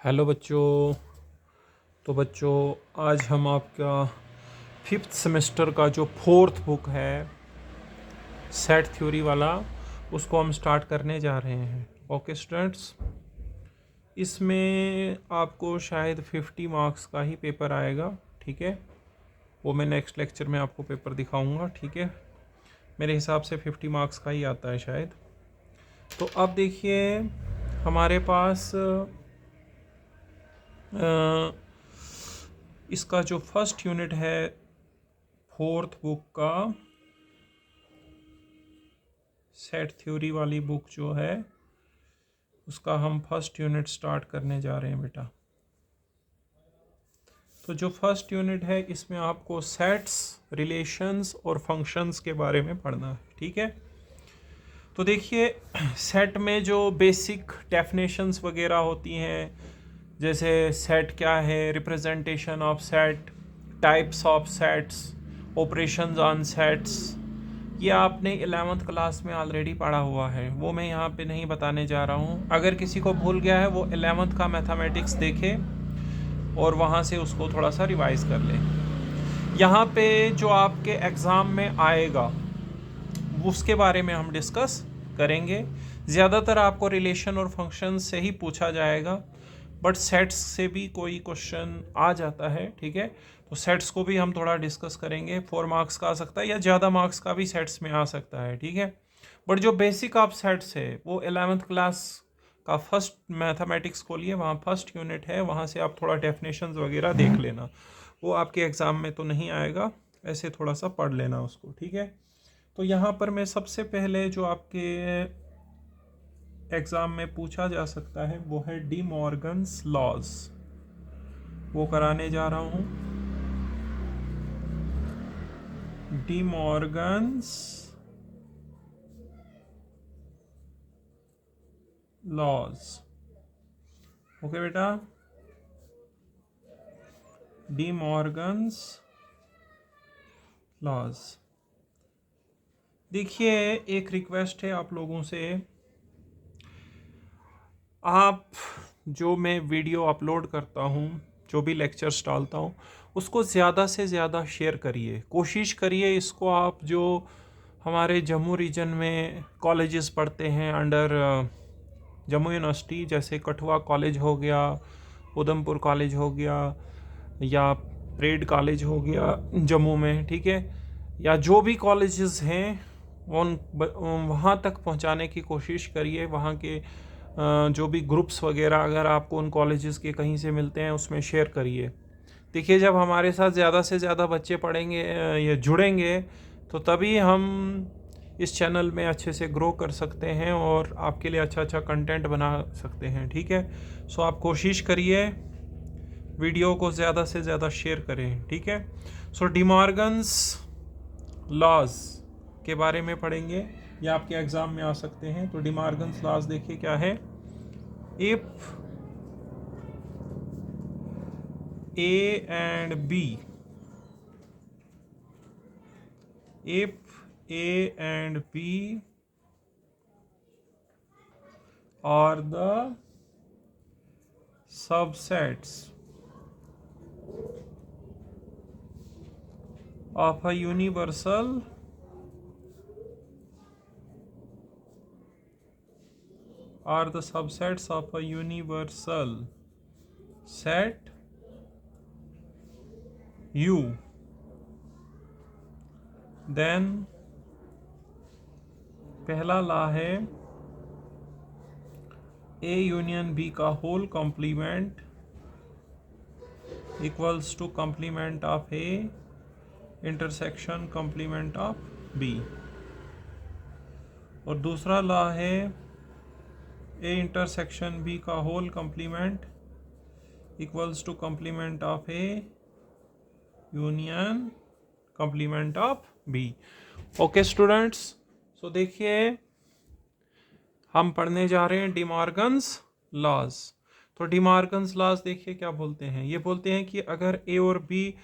Hello बच्चों। तो बच्चों, आज हम आपका फिफ्थ सेमेस्टर का जो फोर्थ बुक है सेट थ्योरी वाला, उसको हम स्टार्ट करने जा रहे हैं। ओके स्टूडेंट्स, इसमें आपको शायद 50 मार्क्स का ही पेपर आएगा। ठीक है, वो मैं नेक्स्ट लेक्चर में आपको पेपर दिखाऊंगा। ठीक है, मेरे हिसाब से 50 मार्क्स का ही आता है शायद। तो अब देखिए, हमारे पास इसका जो फर्स्ट यूनिट है फोर्थ बुक का, सेट थ्योरी वाली बुक जो है, उसका हम फर्स्ट यूनिट स्टार्ट करने जा रहे हैं बेटा। तो जो फर्स्ट यूनिट है, इसमें आपको सेट्स, रिलेशंस और फंक्शंस के बारे में पढ़ना है। ठीक है, तो देखिए, सेट में जो बेसिक डेफिनेशंस वगैरह होती हैं, जैसे सेट क्या है, representation of set, types of sets, operations on sets, ये आपने 11th क्लास में ऑलरेडी पढ़ा हुआ है, वो मैं यहाँ पे नहीं बताने जा रहा हूँ। अगर किसी को भूल गया है, वो 11th का मैथमेटिक्स देखे और वहाँ से उसको थोड़ा सा रिवाइज कर ले। यहाँ पे जो आपके एग्ज़ाम में आएगा उसके बारे में हम डिस्कस करेंगे। ज़्यादातर आपको रिलेशन और फंक्शन से ही पूछा जाएगा, बट सेट्स से भी कोई क्वेश्चन आ जाता है। ठीक है, तो सेट्स को भी हम थोड़ा डिस्कस करेंगे। 4 मार्क्स का आ सकता है या ज़्यादा मार्क्स का भी सेट्स में आ सकता है। ठीक है, बट जो बेसिक ऑफ सेट्स है वो 11th क्लास का फर्स्ट मैथमेटिक्स खोलिए, वहाँ फर्स्ट यूनिट है, वहाँ से आप थोड़ा डेफिनेशंस वगैरह देख लेना। वो आपके एग्ज़ाम में तो नहीं आएगा, ऐसे थोड़ा सा पढ़ लेना उसको। ठीक है, तो यहाँ पर मैं सबसे पहले जो आपके एग्ज़ाम में पूछा जा सकता है वो है डी मॉर्गन्स लॉज, वो कराने जा रहा हूँ। De Morgan's laws. ओके बेटा, डी मॉर्गन्स लॉज। देखिए, एक रिक्वेस्ट है आप लोगों से, आप जो मैं वीडियो अपलोड करता हूँ, जो भी लेक्चर्स डालता हूँ, उसको ज़्यादा से ज़्यादा शेयर करिए। कोशिश करिए इसको आप जो हमारे जम्मू रीजन में कॉलेजेस पढ़ते हैं अंडर जम्मू यूनिवर्सिटी, जैसे कठुआ कॉलेज हो गया, उधमपुर कॉलेज हो गया, या परेड कॉलेज हो गया जम्मू में, ठीक है, या जो भी कॉलेजेस हैं उन वहाँ तक पहुँचाने की कोशिश करिए। वहाँ के जो भी ग्रुप्स वगैरह अगर आपको उन कॉलेजेस के कहीं से मिलते हैं, उसमें शेयर करिए। देखिए, जब हमारे साथ ज़्यादा से ज़्यादा बच्चे पढ़ेंगे या जुड़ेंगे, तो तभी हम इस चैनल में अच्छे से ग्रो कर सकते हैं और आपके लिए अच्छा अच्छा कंटेंट बना सकते हैं। ठीक है, सो आप कोशिश करिए वीडियो को ज़्यादा से ज़्यादा शेयर करें। ठीक है, सो डी मॉर्गन्स लॉज के बारे में पढ़ेंगे, ये आपके एग्ज़ाम में आ सकते हैं। तो डी मॉर्गन्स लॉज देखिए क्या है। If A and B, if A and B are the subsets of a universal set U, then पहला लॉ है A यूनियन B का whole complement equals to complement of A intersection complement of B। और दूसरा law है A intersection B का whole complement equals to complement of A union complement of B। Okay students, so देखिए, हम पढ़ने जा रहे हैं डी मॉर्गन्स लॉज। तो डी मॉर्गन्स लॉज देखिए क्या बोलते हैं। ये बोलते हैं कि अगर ए और बी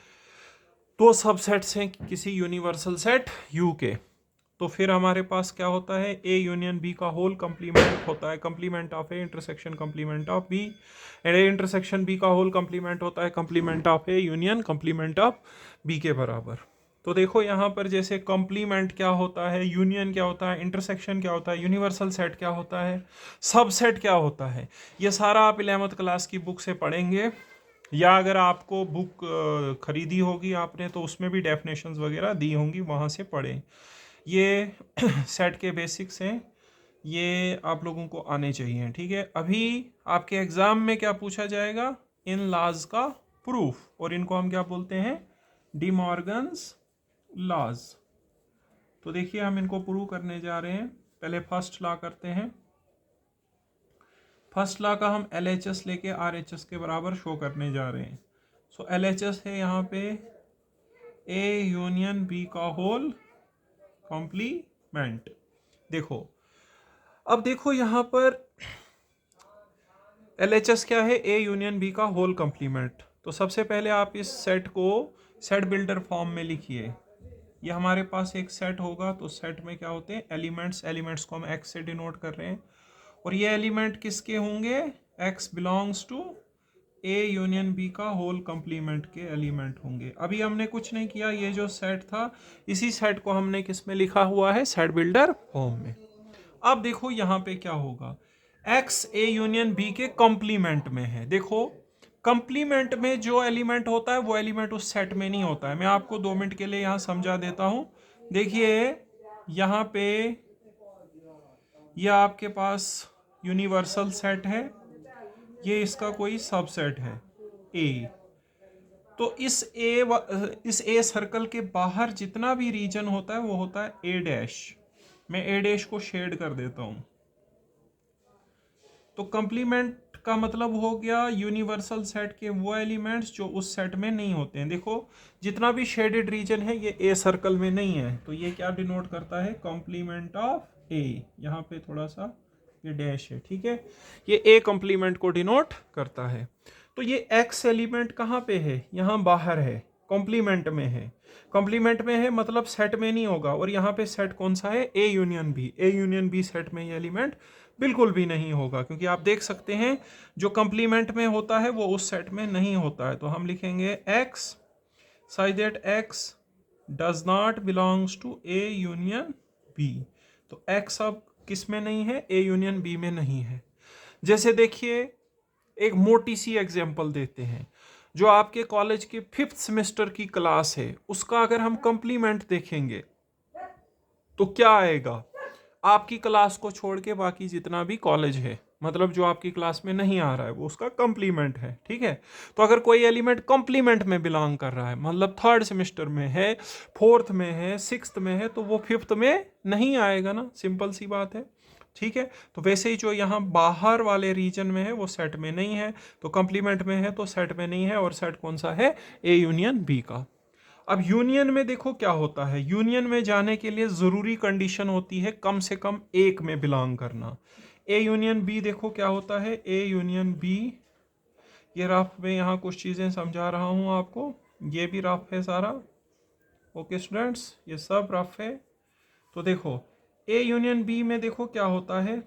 दो सबसेट्स हैं किसी यूनिवर्सल सेट यू के, तो फिर हमारे पास क्या होता है, ए यूनियन बी का होल कंप्लीमेंट होता है complement of A intersection complement of B, and A intersection B का होल कंप्लीमेंट होता है complement of A union complement of B के बराबर। तो देखो यहाँ पर जैसे कंप्लीमेंट क्या होता है, यूनियन क्या होता है, इंटरसेक्शन क्या होता है, यूनिवर्सल सेट क्या होता है, सबसेट क्या होता है, ये सारा आप 11th क्लास की बुक से पढ़ेंगे, या अगर आपको बुक खरीदी होगी आपने तो उसमें भी डेफिनेशंस वगैरह दी होंगी, वहाँ से पढ़ें। ये सेट के बेसिक्स हैं, ये आप लोगों को आने चाहिए, ठीक है। अभी आपके एग्ज़ाम में क्या पूछा जाएगा, इन लॉज का प्रूफ, और इनको हम क्या बोलते हैं, डी मॉर्गन्स लॉज। तो देखिए हम इनको प्रूव करने जा रहे हैं। पहले फर्स्ट लॉ करते हैं। फर्स्ट लॉ का हम LHS लेके RHS के बराबर शो करने जा रहे हैं। सो LHS है यहाँ पे A यूनियन B का होल कॉम्प्लीमेंट। देखो अब देखो यहाँ पर LHS क्या है, A यूनियन B का होल कॉम्प्लीमेंट। तो सबसे पहले आप इस सेट को सेट बिल्डर फॉर्म में लिखिए। ये हमारे पास एक सेट होगा, तो सेट में क्या होते हैं, एलिमेंट्स, एलिमेंट्स को हम x से डिनोट कर रहे हैं, और ये एलिमेंट किसके होंगे, x belongs to A union B का होल कंप्लीमेंट के एलिमेंट होंगे। अभी हमने कुछ नहीं किया, ये जो सेट था इसी सेट को हमने किस में लिखा हुआ है, सेट बिल्डर फॉर्म में। अब देखो यहाँ पे क्या होगा, x A यूनियन B के कंप्लीमेंट में है। देखो कंप्लीमेंट में जो एलिमेंट होता है वो एलिमेंट उस सेट में नहीं होता है। मैं आपको 2 मिनट के लिए यहाँ समझा देता हूँ। देखिए यहाँ पे यह आपके पास यूनिवर्सल सेट है, ये इसका कोई सबसेट है A। तो इस A सर्कल के बाहर जितना भी रीजन होता है वो होता है A डैश। मैं A डैश को शेड कर देता हूँ। तो कंप्लीमेंट का मतलब हो गया यूनिवर्सल सेट के वो एलिमेंट्स जो उस सेट में नहीं होते हैं। देखो जितना भी शेडेड रीजन है ये ए सर्कल में नहीं है, तो ये क्या डिनोट करता है, कॉम्प्लीमेंट ऑफ ए। यहाँ पे थोड़ा सा ये डैश है, ठीक है, ये ए कॉम्प्लीमेंट को डिनोट करता है। तो ये एक्स एलिमेंट कहाँ पे है, यहाँ बाहर है, कॉम्प्लीमेंट में है। कॉम्प्लीमेंट में है मतलब सेट में नहीं होगा, और यहाँ पे सेट कौन सा है, A union B. A union B set में ये एलिमेंट बिल्कुल भी नहीं होगा, क्योंकि आप देख सकते हैं जो कंप्लीमेंट में होता है वो उस सेट में नहीं होता है। तो हम लिखेंगे x such that x does not belongs to A union B। तो x अब किस में नहीं है, A यूनियन B में नहीं है। जैसे देखिए एक मोटी सी एग्जांपल देते हैं, जो आपके कॉलेज के 5th सेमेस्टर की क्लास है उसका अगर हम कंप्लीमेंट देखेंगे तो क्या आएगा, आपकी क्लास को छोड़ के बाकी जितना भी कॉलेज है, मतलब जो आपकी क्लास में नहीं आ रहा है वो उसका कंप्लीमेंट है, ठीक है। तो अगर कोई एलिमेंट कंप्लीमेंट में बिलोंग कर रहा है, मतलब 3rd सेमेस्टर में है, 4th में है, 6th में है, तो वो 5th में नहीं आएगा ना, सिंपल सी बात है, ठीक है। तो वैसे ही जो यहाँ बाहर वाले रीजन में है वो सेट में नहीं है, तो कंप्लीमेंट में है तो सेट में नहीं है, और सेट कौन सा है, ए यूनियन बी का। अब यूनियन में देखो क्या होता है, यूनियन में जाने के लिए ज़रूरी कंडीशन होती है कम से कम एक में बिलोंग करना। ए यूनियन बी देखो क्या होता है, ए यूनियन बी, ये रफ में यहाँ कुछ चीज़ें समझा रहा हूँ आपको, ये भी रफ है सारा, ओके स्टूडेंट्स, ये सब रफ है। तो देखो ए यूनियन बी में देखो क्या होता है,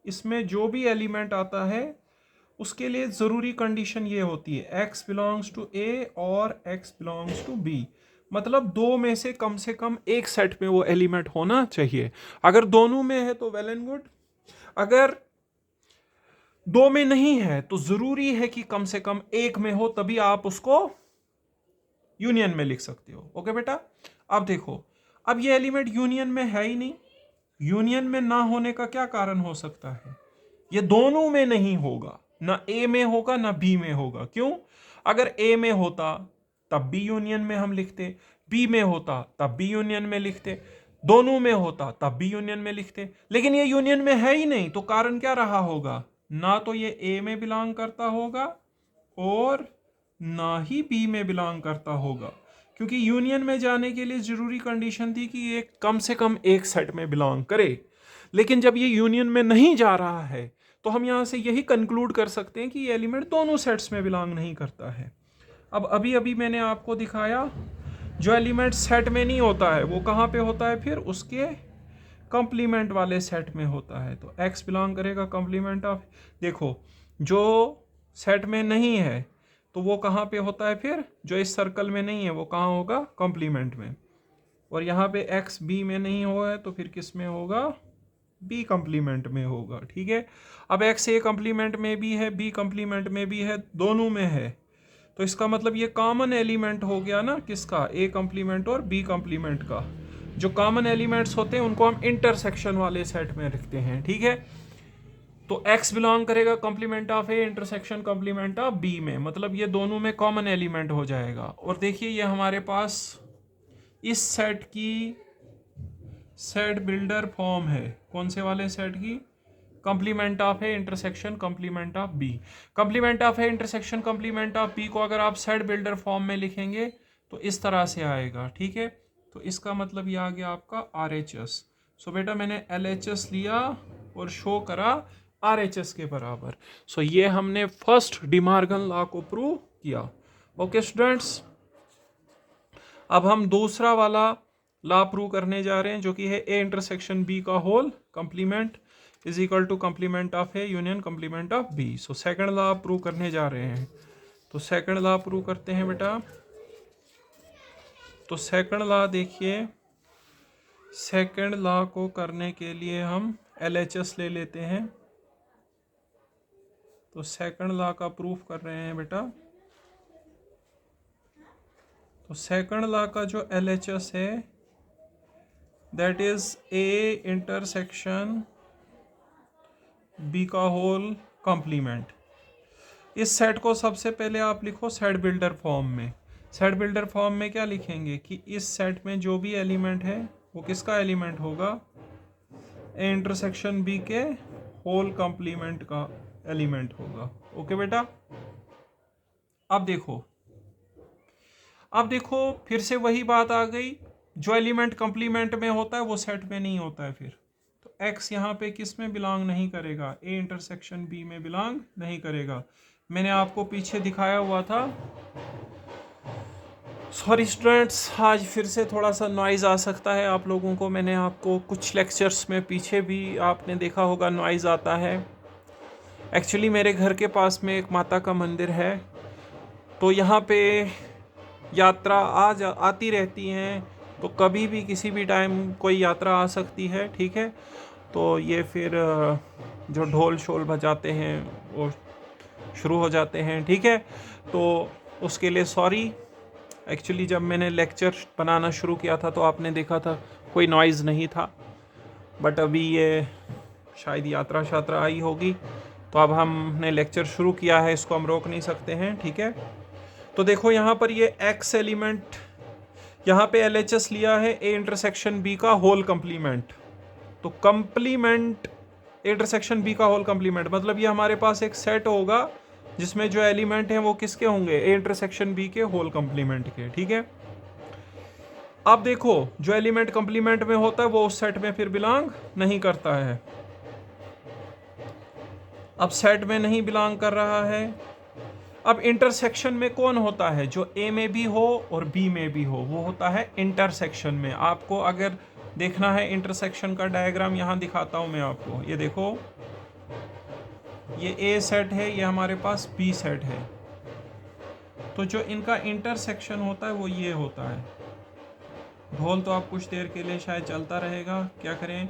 इसमें जो भी एलिमेंट आता है उसके लिए ज़रूरी कंडीशन ये होती है x बिलोंग्स टू A और x बिलोंग्स टू B, मतलब दो में से कम एक सेट में वो एलिमेंट होना चाहिए। अगर दोनों में है तो वेल एंड गुड, अगर दो में नहीं है तो ज़रूरी है कि कम से कम एक में हो, तभी आप उसको यूनियन में लिख सकते हो। ओके बेटा, अब देखो अब ये एलिमेंट यूनियन में है ही नहीं। यूनियन में ना होने का क्या कारण हो सकता है, ये दोनों में नहीं होगा, ना ए में होगा ना बी में होगा। क्यों, अगर ए में होता तब भी यूनियन में हम लिखते, बी में होता तब भी यूनियन में लिखते, दोनों में होता तब भी यूनियन में लिखते, लेकिन ये यूनियन में है ही नहीं। तो कारण क्या रहा होगा, ना तो ये ए में बिलोंग करता होगा और ना ही बी में बिलोंग करता होगा, क्योंकि यूनियन में जाने के लिए जरूरी कंडीशन थी कि ये कम से कम एक सेट में बिलोंग करे। लेकिन जब ये यूनियन में नहीं जा रहा है तो हम यहाँ से यही कंक्लूड कर सकते हैं कि ये एलिमेंट दोनों सेट्स में बिलोंग नहीं करता है। अब अभी मैंने आपको दिखाया जो एलिमेंट सेट में नहीं होता है वो कहाँ पे होता है, फिर उसके कंप्लीमेंट वाले सेट में होता है। तो x बिलोंग करेगा कंप्लीमेंट ऑफ, देखो जो सेट में नहीं है तो वो कहाँ पे होता है, फिर जो इस सर्कल में नहीं है वो कहाँ होगा, कंप्लीमेंट में। और यहाँ पे x b में नहीं हुआ है तो फिर किस में होगा, b कंप्लीमेंट में होगा। ठीक है, अब x a कंप्लीमेंट में भी है, b कंप्लीमेंट में भी है, दोनों में है, तो इसका मतलब ये कॉमन एलिमेंट हो गया ना, किसका, a कंप्लीमेंट और b कंप्लीमेंट का। जो कॉमन एलिमेंट्स होते हैं उनको हम इंटरसेक्शन वाले सेट में रखते हैं। ठीक है, तो x बिलोंग करेगा complement of a intersection complement of b में, मतलब ये दोनों में कॉमन एलिमेंट हो जाएगा। और देखिए ये हमारे पास इस सेट की सेट बिल्डर फॉर्म है, कौन से वाले सेट की, complement of A intersection complement of B. Complement of A intersection complement of B को अगर आप सेट बिल्डर फॉर्म में लिखेंगे तो इस तरह से आएगा। ठीक है, तो इसका मतलब ये आ गया आपका RHS। सो बेटा मैंने LHS लिया और शो करा RHS के बराबर। सो ये हमने फर्स्ट डिमॉर्गन लॉ को प्रूव किया। ओके स्टूडेंट्स, अब हम दूसरा वाला लॉ प्रूव करने जा रहे हैं जो कि है ए इंटरसेक्शन बी का whole complement is equal to complement of A union complement of B. So second law prove करने जा रहे हैं। तो सेकंड लॉ प्रूव करते हैं बेटा। तो सेकंड लॉ देखिए, सेकंड लॉ को करने के लिए हम LHS ले लेते हैं। तो सेकंड लॉ का प्रूफ कर रहे हैं बेटा। तो सेकंड लॉ का जो LHS है that is A intersection B का होल कंप्लीमेंट। इस सेट को सबसे पहले आप लिखो सेट बिल्डर फॉर्म में। सेट बिल्डर फॉर्म में क्या लिखेंगे कि इस सेट में जो भी एलिमेंट है वो किसका एलिमेंट होगा, ए इंटरसेक्शन बी के होल कंप्लीमेंट का एलिमेंट होगा। ओके बेटा, अब देखो फिर से वही बात आ गई, जो एलिमेंट कंप्लीमेंट में होता है वो सेट में नहीं होता है। फिर तो x यहाँ पे किस में बिलोंग नहीं करेगा, ए इंटरसेक्शन बी में बिलोंग नहीं करेगा। मैंने आपको पीछे दिखाया हुआ था। सॉरी स्टूडेंट्स, आज फिर से थोड़ा सा नॉइज़ आ सकता है आप लोगों को। मैंने आपको कुछ लेक्चर्स में पीछे भी आपने देखा होगा नॉइज़ आता है। एक्चुअली मेरे घर के पास में एक माता का मंदिर है, तो यहाँ पे यात्रा आती रहती हैं, तो कभी भी किसी भी टाइम कोई यात्रा आ सकती है। ठीक है, तो ये फिर जो ढोल शोल बजाते हैं वो शुरू हो जाते हैं। ठीक है, तो उसके लिए सॉरी। एक्चुअली जब मैंने लेक्चर बनाना शुरू किया था तो आपने देखा था कोई नॉइज़ नहीं था, बट अभी ये शायद यात्रा शात्रा आई होगी, तो अब हमने लेक्चर शुरू किया है, इसको हम रोक नहीं सकते हैं। ठीक है, तो देखो यहाँ पर ये x एलिमेंट, यहाँ पे LHS लिया है ए इंटरसेक्शन बी का होल कंप्लीमेंट। तो कंप्लीमेंट इंटरसेक्शन बी का होल कंप्लीमेंट मतलब ये हमारे पास एक सेट होगा जिसमें जो एलिमेंट हैं वो किसके होंगे, ए इंटरसेक्शन बी के होल कंप्लीमेंट के। ठीक है, अब देखो जो एलिमेंट कंप्लीमेंट में होता है वो उस सेट में फिर बिलोंग नहीं करता है। अब सेट में नहीं बिलोंग कर रहा है। अब इंटरसेक्शन में कौन होता है, जो ए में भी हो और बी में भी हो, वो होता है इंटरसेक्शन में। आपको अगर देखना है इंटरसेक्शन का डायग्राम, यहाँ दिखाता हूँ मैं आपको। ये देखो, ये ए सेट है, ये हमारे पास बी सेट है, तो जो इनका इंटरसेक्शन होता है वो ये होता है। ढोल तो आप कुछ देर के लिए शायद चलता रहेगा, क्या करें,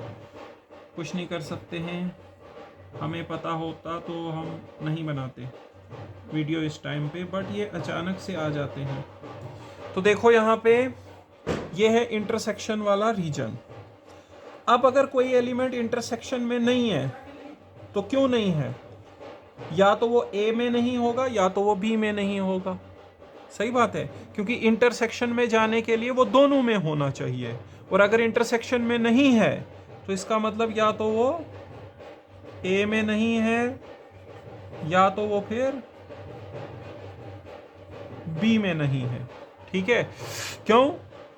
कुछ नहीं कर सकते हैं। हमें पता होता तो हम नहीं बनाते वीडियो इस टाइम पे, बट ये अचानक से आ जाते हैं। तो देखो यहाँ पे ये है इंटरसेक्शन वाला रीजन। अब अगर कोई एलिमेंट इंटरसेक्शन में नहीं है तो क्यों नहीं है, या तो वो ए में नहीं होगा या तो वो बी में नहीं होगा। सही बात है, क्योंकि इंटरसेक्शन में जाने के लिए वो दोनों में होना चाहिए, और अगर इंटरसेक्शन में नहीं है तो इसका मतलब या तो वो ए में नहीं है या तो वो फिर बी में नहीं है। ठीक है, क्यों,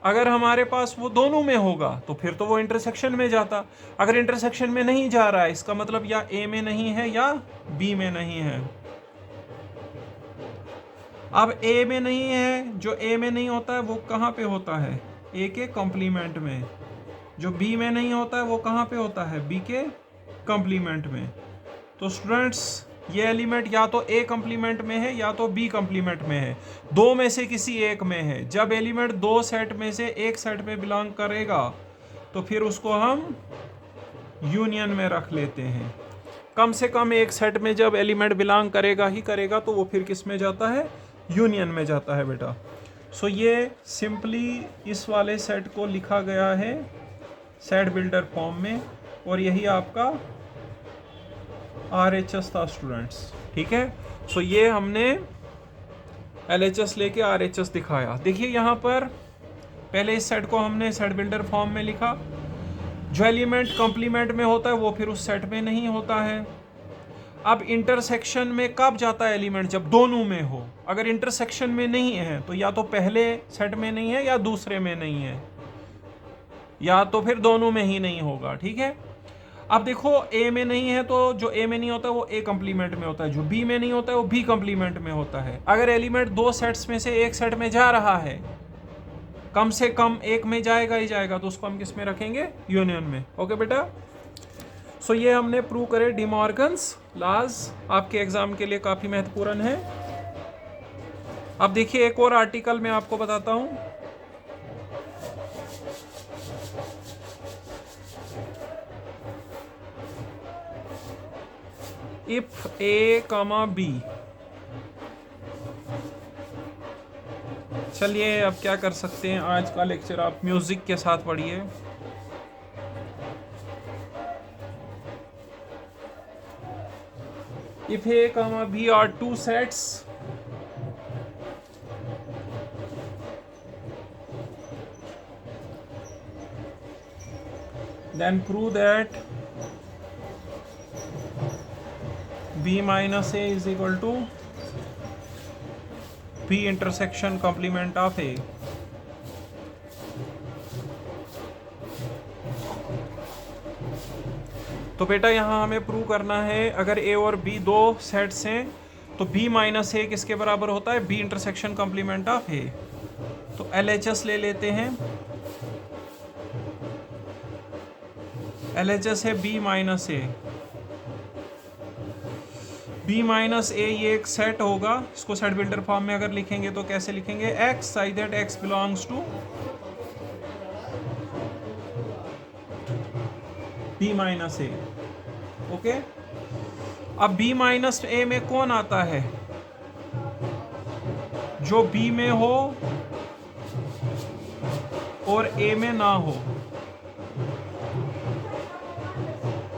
अगर हमारे पास वो दोनों में होगा तो फिर तो वो इंटरसेक्शन में जाता। अगर इंटरसेक्शन में नहीं जा रहा है इसका मतलब या ए में नहीं है या बी में नहीं है। अब ए में नहीं है, जो ए में नहीं होता है वो कहाँ पे होता है, ए के कॉम्प्लीमेंट में। जो बी में नहीं होता है वो कहाँ पे होता है, बी के कंप्लीमेंट में। तो स्टूडेंट्स ये एलिमेंट या तो ए कंप्लीमेंट में है या तो बी कंप्लीमेंट में है, दो में से किसी एक में है। जब एलिमेंट दो सेट में से एक सेट में बिलोंग करेगा तो फिर उसको हम यूनियन में रख लेते हैं। कम से कम एक सेट में जब एलिमेंट बिलोंग करेगा ही करेगा तो वो फिर किस में जाता है, यूनियन में जाता है बेटा। सो ये सिंपली इस वाले सेट को लिखा गया है सेट बिल्डर फॉर्म में, और यही आपका RHS था स्टूडेंट्स, ठीक है। सो ये हमने LHS लेके RHS दिखाया। देखिए यहाँ पर पहले इस सेट को हमने सेट बिल्डर फॉर्म में लिखा, जो एलिमेंट कंप्लीमेंट में होता है वो फिर उस सेट में नहीं होता है। अब इंटरसेक्शन में कब जाता है एलिमेंट, जब दोनों में हो। अगर इंटरसेक्शन में नहीं है तो या तो पहले सेट में नहीं है या दूसरे में नहीं है, या तो फिर दोनों में ही नहीं होगा, ठीक है। अब देखो ए में नहीं है तो जो ए में नहीं होता है वो ए कंप्लीमेंट में होता है, जो बी में नहीं होता है वो बी कंप्लीमेंट में होता है। अगर एलिमेंट दो सेट्स में से एक सेट में जा रहा है, कम से कम एक में जाएगा ही जाएगा, तो उसको हम किस में रखेंगे, यूनियन में। ओके बेटा, सो ये हमने प्रूव करे डी मॉर्गन्स लॉज, आपके एग्जाम के लिए काफी महत्वपूर्ण है। अब देखिए एक और आर्टिकल मैं आपको बताता हूं। इफ ए कॉमा बी, चलिए अब क्या कर सकते हैं, आज का लेक्चर आप म्यूजिक के साथ पढ़िए। If A, B are two sets, then prove that B minus A is equal to B intersection complement of A. तो बेटा यहाँ हमें प्रूव करना है, अगर ए और बी दो सेट्स हैं तो बी माइनस ए किसके बराबर होता है, बी इंटरसेक्शन कॉम्प्लीमेंट ऑफ ए। तो LHS ले लेते हैं, LHS है बी माइनस ए। बी माइनस ए ये एक सेट होगा, इसको सेट बिल्डर फॉर्म में अगर लिखेंगे तो कैसे लिखेंगे, X such that X belongs to B minus A. Okay, अब बी माइनस ए में कौन आता है, जो बी में हो और ए में ना हो।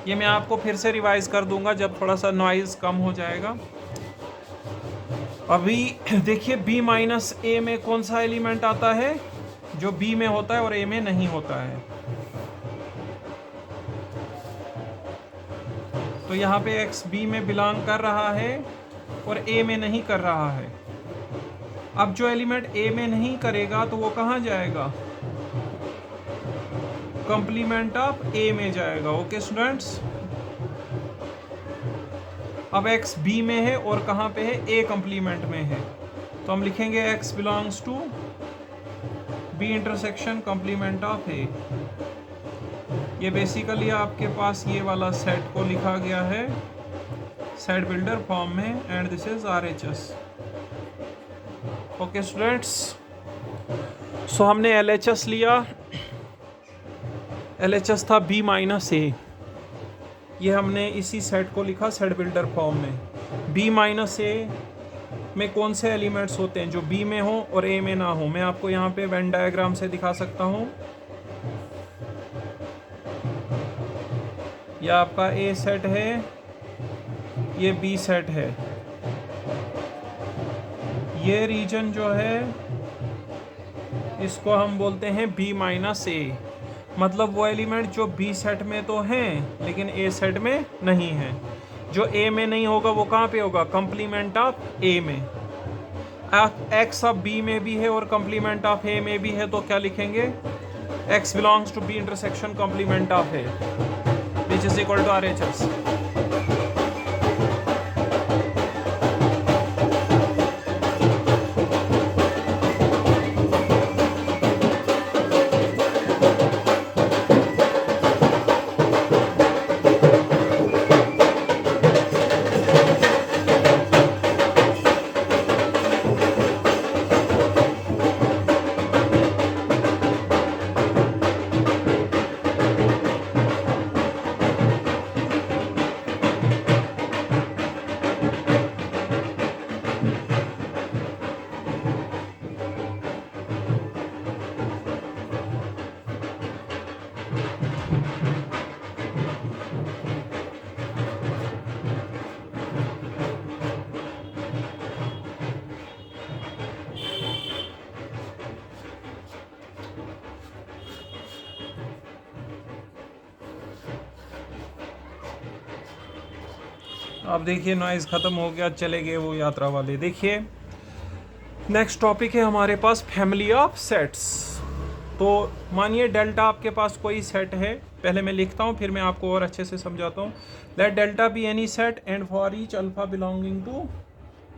ये मैं आपको फिर से रिवाइज कर दूंगा जब थोड़ा सा नॉइज कम हो जाएगा। अभी देखिए बी माइनस ए में कौन सा एलिमेंट आता है, जो बी में होता है और ए में नहीं होता है। तो यहाँ पे एक्स बी में बिलोंग कर रहा है और ए में नहीं कर रहा है। अब जो एलिमेंट ए में नहीं करेगा तो वो कहाँ जाएगा, कंप्लीमेंट ऑफ ए में जाएगा। ओके स्टूडेंट्स, अब एक्स बी में है और कहाँ पे है, ए कंप्लीमेंट में है, तो हम लिखेंगे x belongs to B intersection complement of A. ये बेसिकली आपके पास ये वाला सेट को लिखा गया है सेट बिल्डर फॉर्म में, and this is RHS। Okay students, so हमने LHS लिया, LHS था B माइनस ए। ये हमने इसी सेट को लिखा सेट बिल्डर फॉर्म में। B माइनस ए में कौन से एलिमेंट्स होते हैं, जो B में हो और A में ना हो। मैं आपको यहाँ पे वेन डायग्राम से दिखा सकता हूँ। यह आपका A सेट है, ये B सेट है। ये रीजन जो है इसको हम बोलते हैं B माइनस ए, मतलब वो एलिमेंट जो B सेट में तो हैं लेकिन A सेट में नहीं है। जो A में नहीं होगा वो कहाँ पे होगा, कंप्लीमेंट ऑफ A में। एक्स अब B में भी है और कंप्लीमेंट ऑफ A में भी है, तो क्या लिखेंगे, x belongs to B intersection complement of A, which is equal to RHS। अब देखिए नॉइज़ ख़त्म हो गया, चले गए वो यात्रा वाले। देखिए नेक्स्ट टॉपिक है हमारे पास फैमिली ऑफ सेट्स। तो मानिए डेल्टा आपके पास कोई सेट है, पहले मैं लिखता हूँ फिर मैं आपको और अच्छे से समझाता हूँ। Let delta be any set and for each alpha belonging to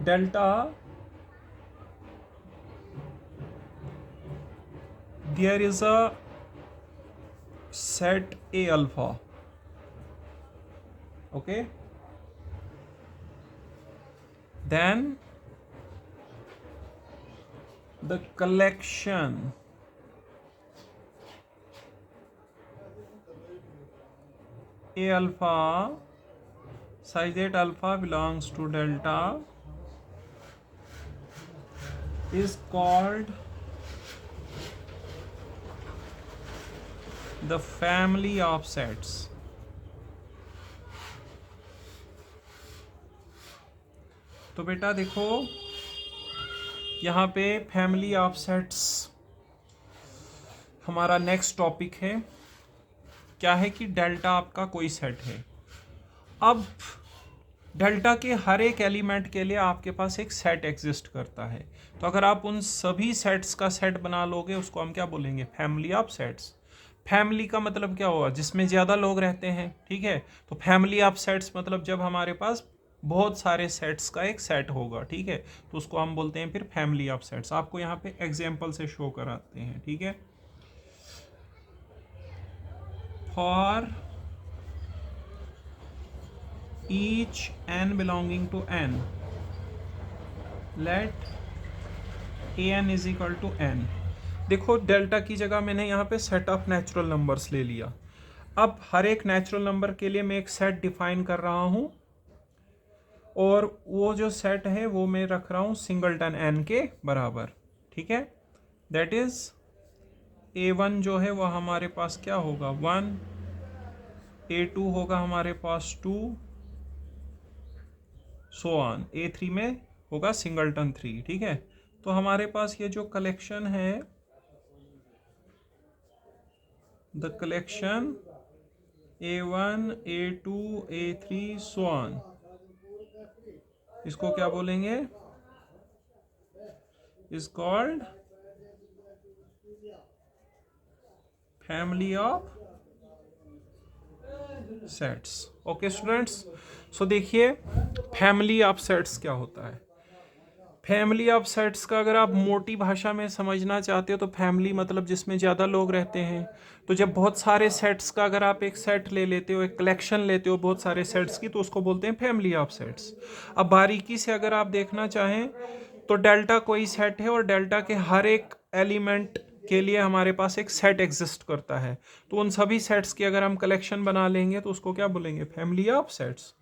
delta there is a set A alpha. Okay, then the collection A alpha such that alpha belongs to delta is called the family of sets. तो बेटा देखो यहाँ पे family of sets हमारा next topic है। क्या है कि डेल्टा आपका कोई सेट है। अब डेल्टा के हर एक एलिमेंट के लिए आपके पास एक सेट एग्जिस्ट करता है। तो अगर आप उन सभी सेट्स का सेट बना लोगे उसको हम क्या बोलेंगे, फैमिली ऑफ सेट्स। फैमिली का मतलब क्या हुआ, जिसमें ज़्यादा लोग रहते हैं, ठीक है। तो फैमिली ऑफ सेट्स मतलब जब हमारे पास बहुत सारे सेट्स का एक सेट होगा, ठीक है, तो उसको हम बोलते हैं फिर फैमिली ऑफ सेट्स। आपको यहाँ पे एग्जाम्पल से शो कराते हैं, ठीक है। For each n belonging to n, let an is equal to n। देखो डेल्टा की जगह मैंने यहाँ पे सेट ऑफ नेचुरल नंबर्स ले लिया। अब हर एक नेचुरल नंबर के लिए मैं एक सेट डिफाइन कर रहा हूँ और वो जो सेट है वो मैं रख रहा हूँ सिंगलटन n के बराबर, ठीक है। दैट इज a1 जो है वह हमारे पास क्या होगा 1, a2 होगा हमारे पास 2, सो ऑन, A3 में होगा सिंगलटन 3, ठीक है। तो हमारे पास ये जो कलेक्शन है, the collection A1 A2 A3 so on, इसको क्या बोलेंगे, is called family of sets. Okay students, so देखिए फैमिली ऑफ सेट्स क्या होता है। फैमिली ऑफ सेट्स का अगर आप मोटी भाषा में समझना चाहते हो तो फैमिली मतलब जिसमें ज़्यादा लोग रहते हैं। तो जब बहुत सारे सेट्स का अगर आप एक सेट ले लेते हो, एक कलेक्शन लेते हो बहुत सारे सेट्स की, तो उसको बोलते हैं फैमिली ऑफ सेट्स। अब बारीकी से अगर आप देखना चाहें तो डेल्टा कोई सेट है और डेल्टा के हर एक एलिमेंट के लिए हमारे पास एक सेट एग्जिस्ट करता है। तो उन सभी सेट्स की अगर हम कलेक्शन बना लेंगे तो उसको क्या बोलेंगे, फैमिली ऑफ सेट्स।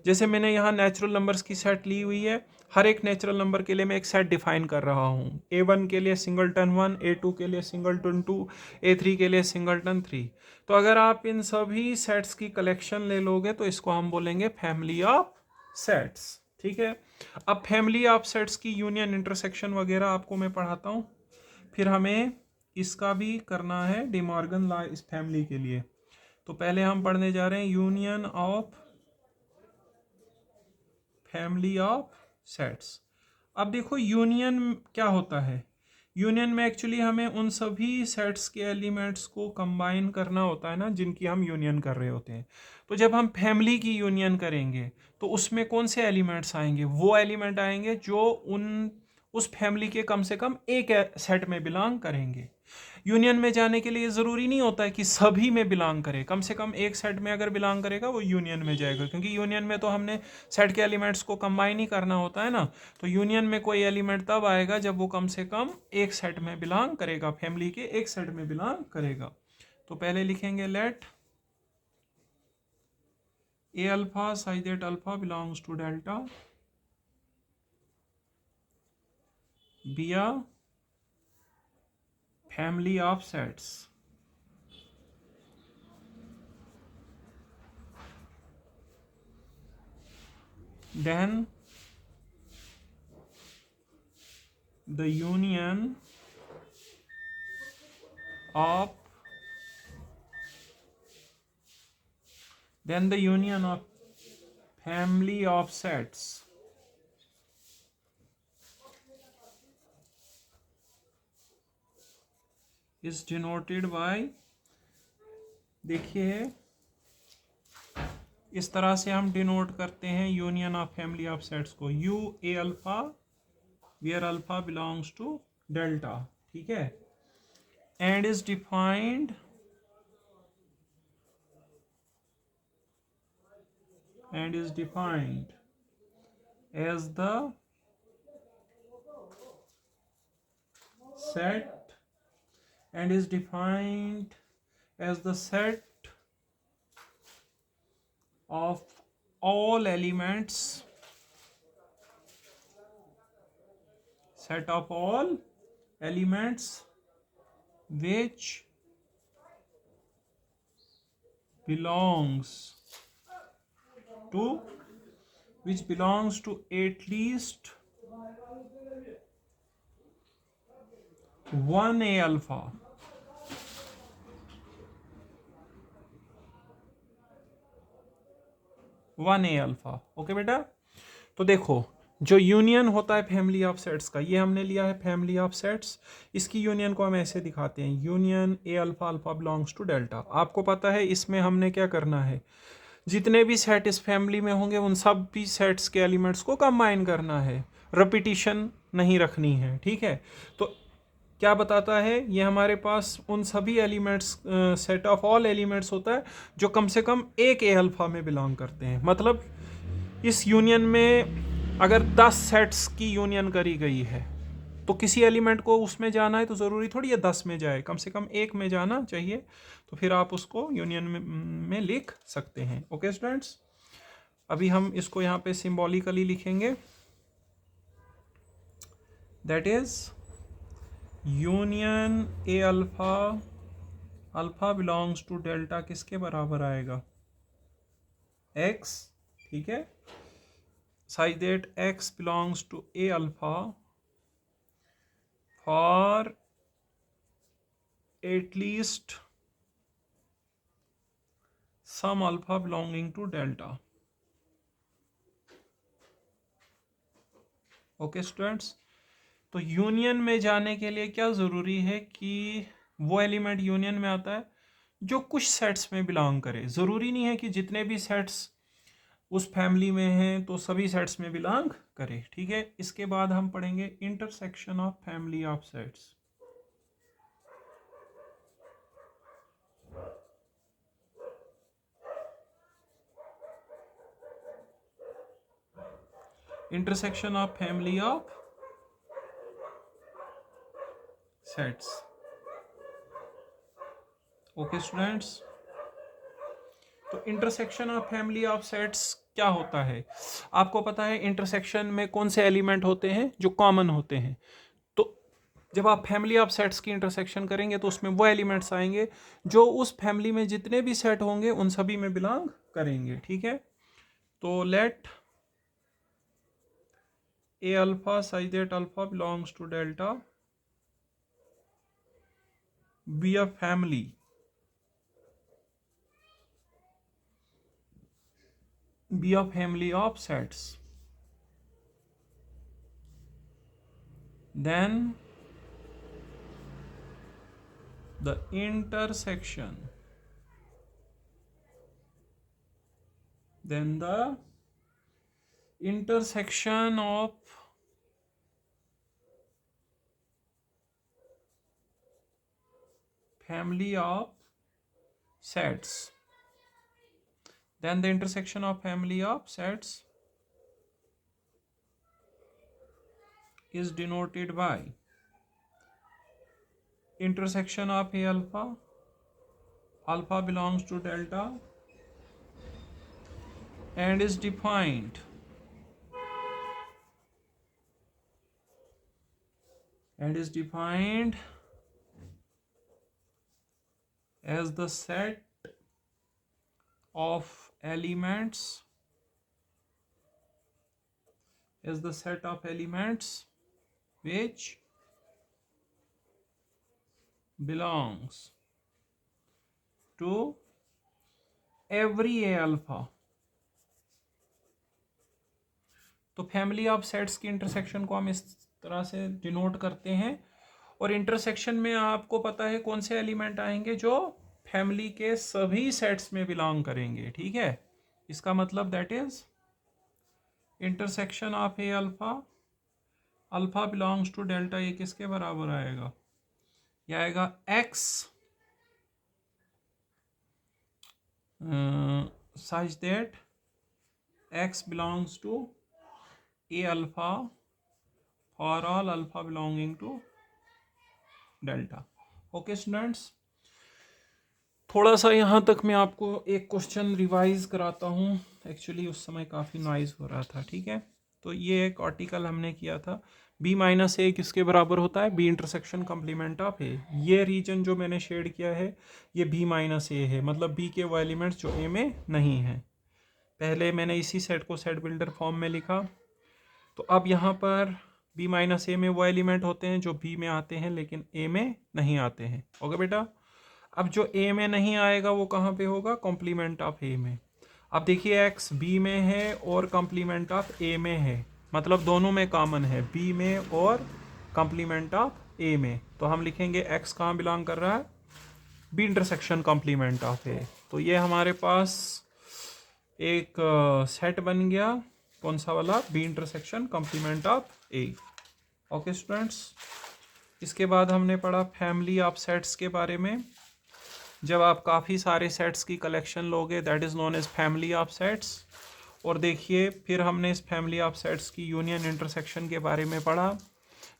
जैसे मैंने यहाँ नेचुरल नंबर्स की सेट ली हुई है, हर एक नेचुरल नंबर के लिए मैं एक सेट डिफाइन कर रहा हूँ। A1 के लिए सिंगलटन 1, A2 के लिए सिंगलटन 2, A3 के लिए सिंगलटन 3। तो अगर आप इन सभी सेट्स की कलेक्शन ले लोगे तो इसको हम बोलेंगे फैमिली ऑफ सेट्स, ठीक है। अब फैमिली ऑफ सेट्स की यूनियन इंटरसेक्शन वगैरह आपको मैं पढ़ाता हूँ, फिर हमें इसका भी करना है डिमॉर्गन लॉ इस फैमिली के लिए। तो पहले हम पढ़ने जा रहे हैं union of family of sets. अब देखो यूनियन क्या होता है। यूनियन में एक्चुअली हमें उन सभी सेट्स के एलिमेंट्स को कंबाइन करना होता है ना, जिनकी हम यूनियन कर रहे होते हैं। तो जब हम फैमिली की यूनियन करेंगे तो उसमें कौन से एलिमेंट्स आएंगे, वो एलिमेंट आएंगे जो उस फैमिली के कम से कम एक सेट में बिलोंग करेंगे। यूनियन में जाने के लिए ज़रूरी नहीं होता है कि सभी में बिलोंग करे, कम से कम एक सेट में अगर बिलोंग करेगा वो यूनियन में जाएगा, क्योंकि यूनियन में तो हमने सेट के एलिमेंट्स को कंबाइन ही करना होता है ना। तो यूनियन में कोई एलिमेंट तब आएगा जब वो कम से कम एक सेट में बिलोंग करेगा, फैमिली के एक सेट में बिलोंग करेगा। तो पहले लिखेंगे let A alpha such that alpha belongs to delta be a family of sets। Then the union of family of sets is denoted by, देखिए इस तरह से हम डिनोट करते हैं union of family of sets को, U A alpha where alpha belongs to delta, ठीक है, and is defined as the set of all elements which belongs to at least one A alpha, okay बेटा। तो देखो जो union होता है family of sets का, ये हमने लिया है फैमिली ऑफ सेट्स, इसकी यूनियन को हम ऐसे दिखाते हैं, union A alpha alpha belongs to delta. आपको पता है इसमें हमने क्या करना है, जितने भी सेट इस फैमिली में होंगे उन सब भी सेट्स के एलिमेंट्स को कंबाइन करना है, रिपीटिशन नहीं रखनी है, ठीक है। तो क्या बताता है ये, हमारे पास उन सभी elements, set of all elements होता है जो कम से कम एक ए अल्फा में बिलोंग करते हैं। मतलब इस यूनियन में अगर 10 सेट्स की यूनियन करी गई है तो किसी एलिमेंट को उसमें जाना है तो ज़रूरी थोड़ी है 10 में जाए, कम से कम एक में जाना चाहिए, तो फिर आप उसको यूनियन में लिख सकते हैं। ओके स्टूडेंट्स, अभी हम इसको यहाँ पे सिंबॉलिकली लिखेंगे, that is union A alpha alpha belongs to delta किसके बराबर आएगा, x, ठीक है, such that x belongs to a alpha for at least some alpha belonging to delta। Okay students, तो यूनियन में जाने के लिए क्या ज़रूरी है कि वो एलिमेंट यूनियन में आता है जो कुछ सेट्स में बिलोंग करे। ज़रूरी नहीं है कि जितने भी सेट्स उस फैमिली में हैं तो सभी सेट्स में बिलोंग करे, ठीक है। इसके बाद हम पढ़ेंगे intersection of family of sets. Intersection of family of sets. Okay students, तो intersection of family of sets क्या होता है, आपको पता है इंटरसेक्शन में कौन से एलिमेंट होते हैं जो कॉमन होते हैं। तो जब आप फैमिली ऑफ सेट्स की इंटरसेक्शन करेंगे तो उसमें वो एलिमेंट्स आएंगे जो उस फैमिली में जितने भी सेट होंगे उन सभी में बिलोंग करेंगे, ठीक है। तो let A alpha such that alpha belongs to delta be a family of sets, then the intersection of family of sets, then the intersection of family of sets is denoted by intersection of A alpha, alpha belongs to delta, and is defined as the set of elements which belongs to every A alpha तो family of sets की intersection को हम इस तरह से denote करते हैं, और इंटरसेक्शन में आपको पता है कौन से एलिमेंट आएंगे, जो फैमिली के सभी सेट्स में बिलोंग करेंगे, ठीक है। इसका मतलब that is intersection of A alpha, alpha belongs to delta, ये किसके बराबर आएगा, यह आएगा X such that x belongs to a alpha for all alpha belonging to delta। Okay students, थोड़ा सा यहाँ तक मैं आपको एक क्वेश्चन रिवाइज कराता हूँ। एक्चुअली उस समय काफ़ी नॉइज़ हो रहा था, ठीक है। तो ये एक आर्टिकल हमने किया था, b माइनस ए किसके बराबर होता है, b intersection complement of A. ये रीजन जो मैंने शेड किया है ये b माइनस ए है, मतलब b के वो एलिमेंट्स जो a में नहीं हैं। पहले मैंने इसी सेट को सेट बिल्डर फॉर्म में लिखा, तो अब यहाँ पर b माइनस ए में वो एलिमेंट होते हैं जो b में आते हैं लेकिन a में नहीं आते हैं। ओके बेटा, अब जो a में नहीं आएगा वो कहाँ पे होगा, कॉम्प्लीमेंट ऑफ a में। अब देखिए x b में है और कॉम्प्लीमेंट ऑफ a में है, मतलब दोनों में कॉमन है, b में और कॉम्प्लीमेंट ऑफ a में। तो हम लिखेंगे x कहाँ बिलोंग कर रहा है, b intersection complement of a। तो ये हमारे पास एक सेट बन गया, कौन सा वाला, b intersection complement of a। Okay students, इसके बाद हमने पढ़ा फैमिली ऑफ सेट्स के बारे में। जब आप काफ़ी सारे सेट्स की कलेक्शन लोगे that is known as family of sets. और देखिए फिर हमने इस फैमिली ऑफ सेट्स की यूनियन इंटरसेक्शन के बारे में पढ़ा।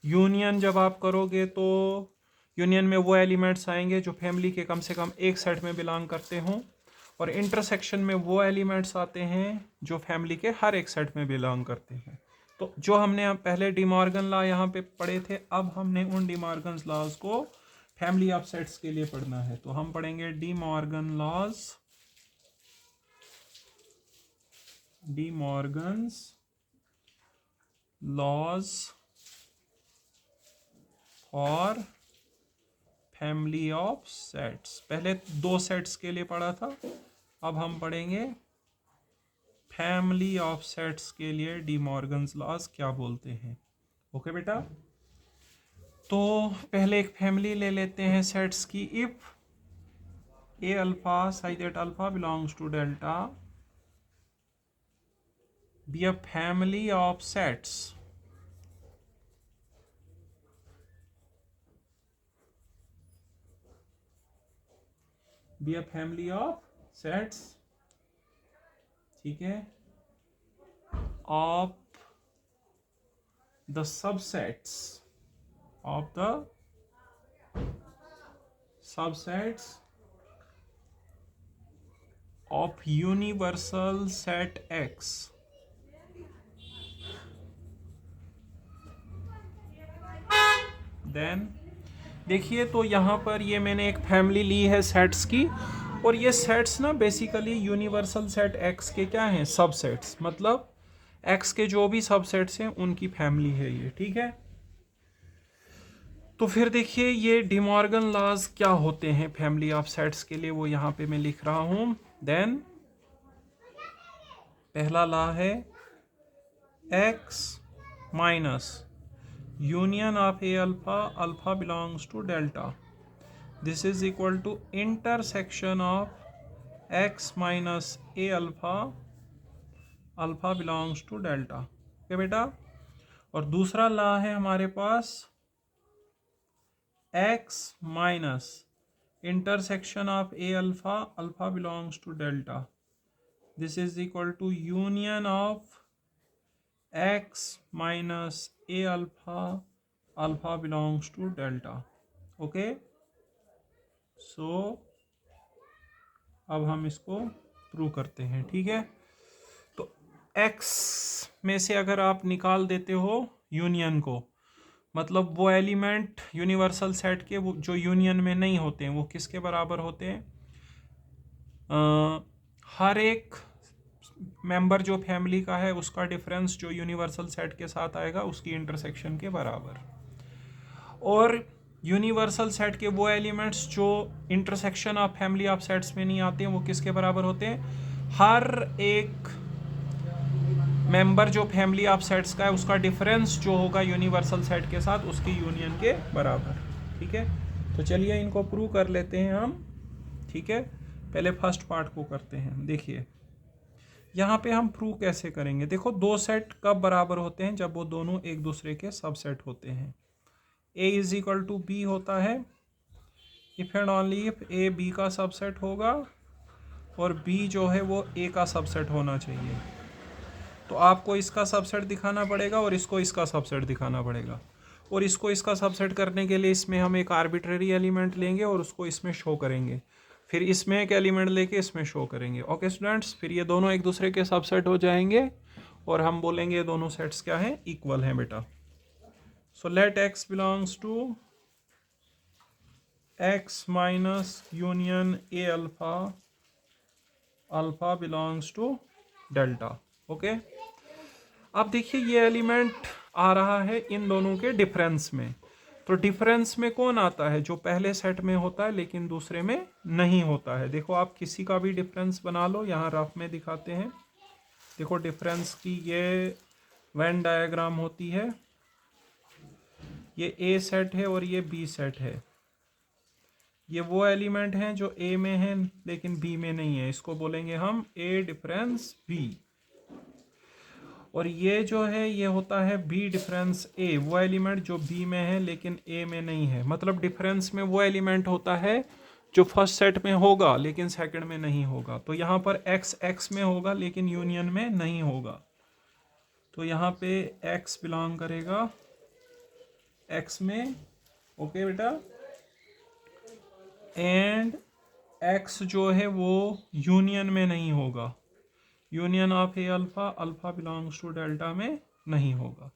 यूनियन जब आप करोगे तो यूनियन में वो एलिमेंट्स आएंगे जो फैमिली के कम से कम एक सेट में बिलोंग करते हों, और इंटरसेक्शन में वो एलिमेंट्स आते हैं जो फैमिली के हर एक सेट में बिलोंग करते हैं। तो जो हमने पहले डी मॉर्गन लॉ यहाँ पे पढ़े थे, अब हमने उन डी मॉर्गन लॉज को फैमिली ऑफ सेट्स के लिए पढ़ना है। तो हम पढ़ेंगे De Morgan laws for family of sets. पहले दो सेट्स के लिए पढ़ा था, अब हम पढ़ेंगे फैमिली ऑफ सेट्स के लिए डी मॉर्गन लॉज क्या बोलते हैं। ओके बेटा, तो पहले एक फैमिली ले लेते हैं सेट्स की। If A alpha such that alpha belongs to delta be a family of sets ठीक है, of the subsets of universal set X, then देखिए तो यहाँ पर ये मैंने एक फैमिली ली है सेट्स की, और ये सेट्स ना बेसिकली यूनिवर्सल सेट X के क्या हैं, सबसेट्स, मतलब X के जो भी सबसेट्स हैं उनकी फैमिली है ये, ठीक है। तो फिर देखिए ये डी मॉर्गन लॉज क्या होते हैं फैमिली ऑफ सेट्स के लिए, वो यहाँ पे मैं लिख रहा हूँ। देन पहला लॉ है x minus union of A alpha, alpha belongs to delta, this is equal to intersection of x minus A alpha, alpha belongs to delta. Okay बेटा, और दूसरा लॉ है हमारे पास x minus intersection of A alpha, alpha belongs to delta, this is equal to union of x minus A alpha, alpha belongs to delta. Okay, so अब हम इसको prove करते हैं, ठीक है। तो x में से अगर आप निकाल देते हो यूनियन को, मतलब वो एलिमेंट यूनिवर्सल सेट के वो जो यूनियन में नहीं होते हैं वो किसके बराबर होते हैं, हर एक मेंबर जो फैमिली का है उसका डिफरेंस जो यूनिवर्सल सेट के साथ आएगा उसकी इंटरसेक्शन के बराबर। और यूनिवर्सल सेट के वो एलिमेंट्स जो intersection of family of sets में नहीं आते हैं वो किसके बराबर होते हैं, हर एक मेंबर जो फैमिली ऑफ सेट्स का है उसका डिफरेंस जो होगा यूनिवर्सल सेट के साथ उसकी यूनियन के बराबर। ठीक है, तो चलिए इनको प्रूव कर लेते हैं हम। ठीक है, पहले फर्स्ट पार्ट को करते हैं। देखिए यहाँ पे हम प्रूव कैसे करेंगे। देखो दो सेट कब बराबर होते हैं, जब वो दोनों एक दूसरे के सबसेट होते हैं। A is equal to B होता है if and only if A B का सबसेट होगा और बी जो है वो ए का सबसेट होना चाहिए। तो आपको इसका सबसेट दिखाना पड़ेगा और इसको इसका सबसेट दिखाना पड़ेगा, और इसको इसका सबसेट करने के लिए इसमें हम एक आर्बिट्रेरी एलिमेंट लेंगे और उसको इसमें शो करेंगे, फिर इसमें एक एलिमेंट लेके इसमें शो करेंगे। ओके स्टूडेंट्स, फिर ये दोनों एक दूसरे के सबसेट हो जाएंगे और हम बोलेंगे ये दोनों सेट्स क्या हैं, इक्वल हैं बेटा। So let X belongs to X minus union A alpha, alpha belongs to delta. Okay, अब देखिए ये एलिमेंट आ रहा है इन दोनों के डिफरेंस में। तो डिफरेंस में कौन आता है, जो पहले सेट में होता है लेकिन दूसरे में नहीं होता है। देखो आप किसी का भी डिफरेंस बना लो, यहाँ रफ में दिखाते हैं। देखो डिफरेंस की ये वेन डायग्राम होती है, ये ए सेट है और ये बी सेट है। ये वो एलिमेंट हैं जो ए में हैं लेकिन बी में नहीं है, इसको बोलेंगे हम ए डिफरेंस बी। और ये जो है ये होता है बी डिफरेंस ए, वो एलिमेंट जो बी में है लेकिन ए में नहीं है। मतलब डिफरेंस में वो एलिमेंट होता है जो फर्स्ट सेट में होगा लेकिन सेकंड में नहीं होगा। तो यहाँ पर एक्स एक्स में होगा लेकिन यूनियन में नहीं होगा। तो यहाँ पे एक्स बिलोंग करेगा एक्स में। ओके बेटा, एंड एक्स जो है वो यूनियन में नहीं होगा, union of A alpha, alpha belongs to delta में नहीं होगा।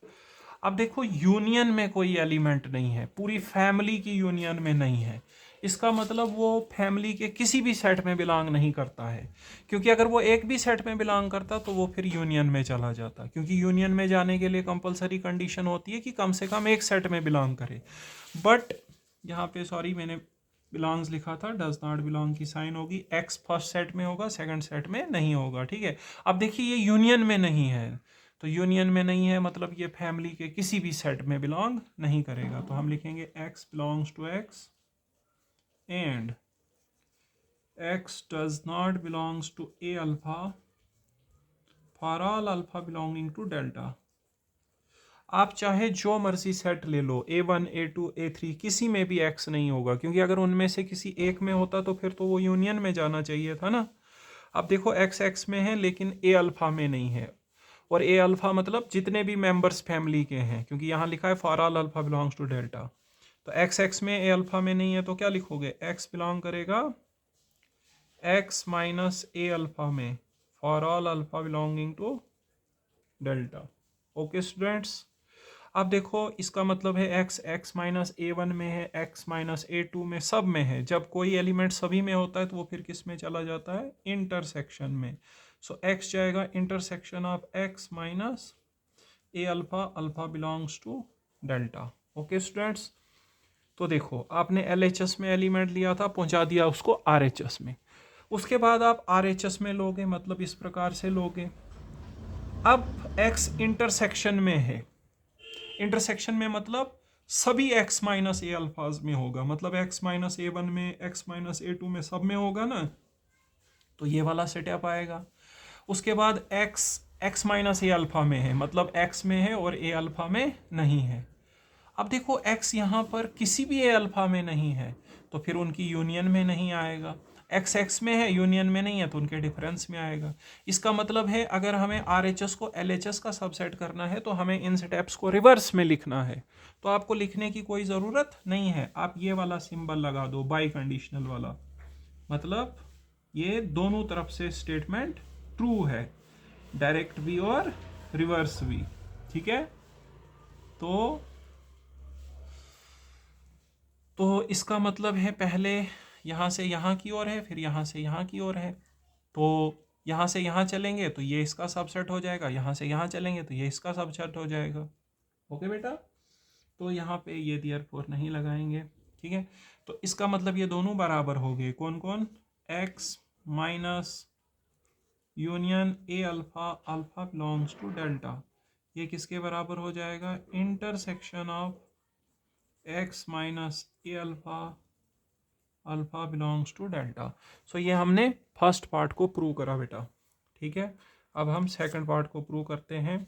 अब देखो यूनियन में कोई एलिमेंट नहीं है, पूरी फैमिली की यूनियन में नहीं है, इसका मतलब वो फैमिली के किसी भी सेट में बिलोंग नहीं करता है। क्योंकि अगर वो एक भी सेट में बिलोंग करता तो वो फिर यूनियन में चला जाता, क्योंकि यूनियन में जाने के लिए कंपलसरी कंडीशन होती है कि कम से कम एक सेट में बिलोंग करे। बट यहाँ पे सॉरी मैंने बिलोंग्स लिखा था, डज नॉट बिलोंग की साइन होगी, एक्स फर्स्ट सेट में होगा सेकंड सेट में नहीं होगा। ठीक है, अब देखिए ये यूनियन में नहीं है, तो यूनियन में नहीं है मतलब ये फैमिली के किसी भी सेट में बिलोंग नहीं करेगा। तो हम लिखेंगे x belongs to X and X does not belongs to A alpha for all alpha belonging to delta. आप चाहे जो मर्जी सेट ले लो, A1 A2 A3, किसी में भी x नहीं होगा, क्योंकि अगर उनमें से किसी एक में होता तो फिर तो वो यूनियन में जाना चाहिए था ना। अब देखो x x में है लेकिन a अल्फा में नहीं है, और a अल्फा मतलब जितने भी मेंबर्स फैमिली के हैं, क्योंकि यहाँ लिखा है for all alpha belongs to delta. तो x x में a अल्फा में नहीं है तो क्या लिखोगे, x बिलोंग करेगा x माइनस a अल्फा में for all alpha belonging to delta. Okay students, अब देखो इसका मतलब है x x माइनस A1 में है, x माइनस A2 में, सब में है। जब कोई एलिमेंट सभी में होता है तो वो फिर किस में चला जाता है, इंटरसेक्शन में। सो x जाएगा intersection of x minus A alpha, alpha belongs to delta. Okay students, तो देखो आपने LHS में एलिमेंट लिया था, पहुंचा दिया उसको RHS में, उसके बाद आप RHS में लोगे, मतलब इस प्रकार से लोगे। अब x इंटरसेक्शन में है, इंटरसेक्शन में मतलब सभी x माइनस ए अल्फाज में होगा, मतलब x माइनस A1 में, x माइनस A2 में, सब में होगा ना, तो ये वाला सेटअप आएगा। उसके बाद x माइनस ए अल्फा में है, मतलब x में है और a अल्फा में नहीं है। अब देखो x यहाँ पर किसी भी a अल्फा में नहीं है तो फिर उनकी यूनियन में नहीं आएगा, एक्स एक्स में है यूनियन में नहीं है तो उनके डिफरेंस में आएगा। इसका मतलब है अगर हमें RHS को LHS का सबसेट करना है तो हमें इन स्टेप्स को रिवर्स में लिखना है। तो आपको लिखने की कोई ज़रूरत नहीं है, आप ये वाला सिंबल लगा दो, बाई कंडीशनल वाला, मतलब ये दोनों तरफ से स्टेटमेंट ट्रू है, डायरेक्ट भी और रिवर्स भी। ठीक है, तो इसका मतलब है पहले यहाँ से यहाँ की ओर है, फिर यहाँ से यहाँ की ओर है। तो यहाँ से यहाँ चलेंगे तो ये इसका सबसेट हो जाएगा, यहाँ से यहाँ चलेंगे तो ये इसका सबसेट हो जाएगा। ओके बेटा, तो यहाँ पे ये देयरफॉर नहीं लगाएंगे। ठीक है, तो इसका मतलब ये दोनों बराबर हो गए, कौन कौन, x minus union A alpha, alpha belongs to delta, ये किसके बराबर हो जाएगा, intersection of X minus A alpha, alpha belongs to delta. So ये हमने फर्स्ट पार्ट को प्रूव करा बेटा, ठीक है। अब हम सेकंड पार्ट को प्रूव करते हैं।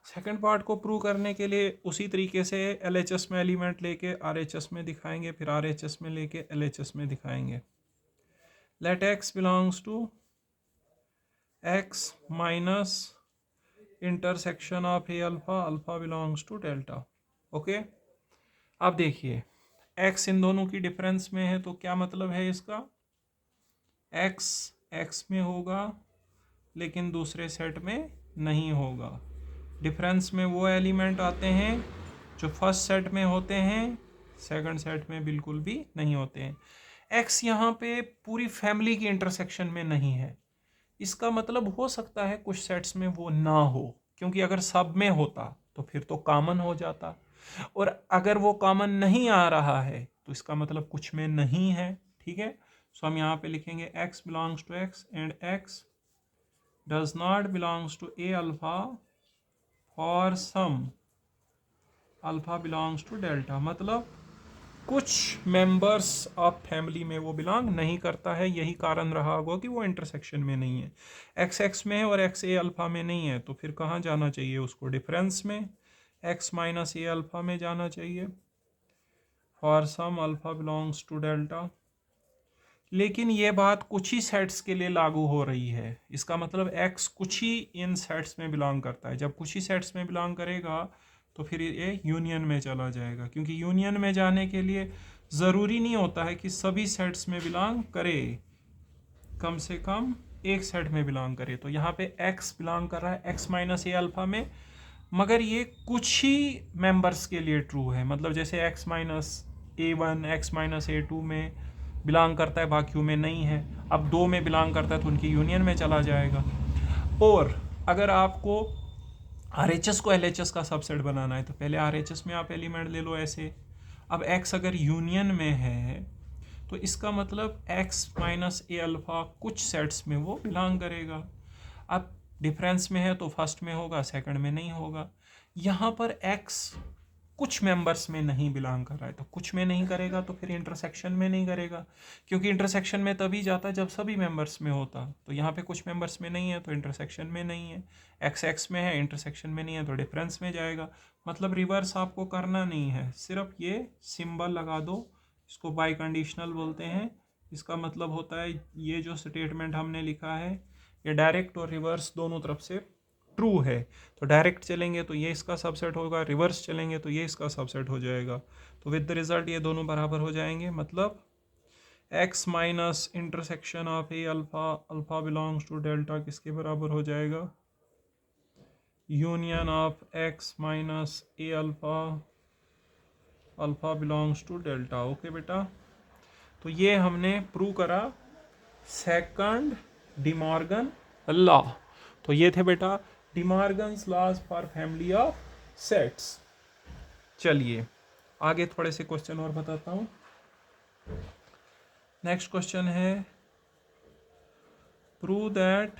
सेकंड पार्ट को प्रूव करने के लिए उसी तरीके से एलएचएस में एलिमेंट लेके आरएचएस में दिखाएंगे, फिर आरएचएस में लेके एलएचएस में दिखाएंगे। Let X belongs to X minus intersection of A alpha, alpha belongs to delta. Okay, अब देखिए x इन दोनों की डिफरेंस में है, तो क्या मतलब है इसका, x x में होगा लेकिन दूसरे सेट में नहीं होगा। डिफरेंस में वो एलिमेंट आते हैं जो फर्स्ट सेट में होते हैं, सेकंड सेट में बिल्कुल भी नहीं होते हैं। x यहाँ पे पूरी फैमिली की इंटरसेक्शन में नहीं है, इसका मतलब हो सकता है कुछ सेट्स में वो ना हो, क्योंकि अगर सब में होता तो फिर तो कॉमन हो जाता, और अगर वो कॉमन नहीं आ रहा है तो इसका मतलब कुछ में नहीं है, ठीक है। सो हम यहाँ पे लिखेंगे x belongs to x and x does not belongs to A alpha for some alpha belongs to delta, मतलब कुछ मेंबर्स ऑफ फैमिली में वो बिलोंग नहीं करता है, यही कारण रहा होगा कि वो इंटरसेक्शन में नहीं है। एक्स एक्स में है और एक्स ए अल्फा में नहीं है, तो फिर कहाँ जाना चाहिए उसको, डिफरेंस में एक्स माइनस ए अल्फा में जाना चाहिए for some alpha belongs to delta. लेकिन ये बात कुछ ही सेट्स के लिए लागू हो रही है, इसका मतलब x कुछ ही इन सेट्स में बिलोंग करता है। जब कुछ ही सेट्स में बिलोंग करेगा तो फिर ये यूनियन में चला जाएगा, क्योंकि यूनियन में जाने के लिए ज़रूरी नहीं होता है कि सभी सेट्स में बिलोंग करे, कम से कम एक सेट में बिलोंग करे। तो यहाँ पे x बिलोंग कर रहा है x माइनस ए अल्फा में, मगर ये कुछ ही मेंबर्स के लिए ट्रू है, मतलब जैसे x minus A1 x minus A2 में बिलोंग करता है, बाकियों में नहीं है। अब दो में बिलोंग करता है तो उनकी यूनियन में चला जाएगा। और अगर आपको RHS को LHS का सबसेट बनाना है तो पहले RHS में आप एलिमेंट ले लो ऐसे। अब x अगर यूनियन में है तो इसका मतलब x माइनस ए अल्फा कुछ सेट्स में वो बिलोंग करेगा। अब डिफरेंस में है तो फर्स्ट में होगा, सेकंड में नहीं होगा। यहाँ पर x कुछ मेंबर्स में नहीं बिलोंग कर रहा है, तो कुछ में नहीं करेगा तो फिर इंटरसेक्शन में नहीं करेगा, क्योंकि इंटरसेक्शन में तभी जाता जब सभी मेंबर्स में होता। तो यहाँ पे कुछ मेंबर्स में नहीं है तो इंटरसेक्शन में नहीं है, एक्स एक्स में है इंटरसेक्शन में नहीं है तो डिफरेंस में जाएगा। मतलब रिवर्स आपको करना नहीं है, सिर्फ ये सिंबल लगा दो, इसको बाई कंडीशनल बोलते हैं। इसका मतलब होता है ये जो स्टेटमेंट हमने लिखा है ये डायरेक्ट और रिवर्स दोनों तरफ से ट्रू है। तो डायरेक्ट चलेंगे तो ये इसका सबसेट होगा, रिवर्स चलेंगे तो ये इसका सबसेट हो जाएगा। तो विद द रिजल्ट ये दोनों बराबर हो जाएंगे, मतलब x minus intersection of A alpha, alpha belongs to delta किसके बराबर हो जाएगा, union of x minus A alpha, alpha belongs to delta. Okay बेटा, तो ये हमने प्रूव करा सेकंड डिमॉर्गन लॉ। तो ये थे बेटा De Morgan's laws for family of sets. चलिए आगे थोड़े से क्वेश्चन और बताता हूँ। नेक्स्ट क्वेश्चन है prove that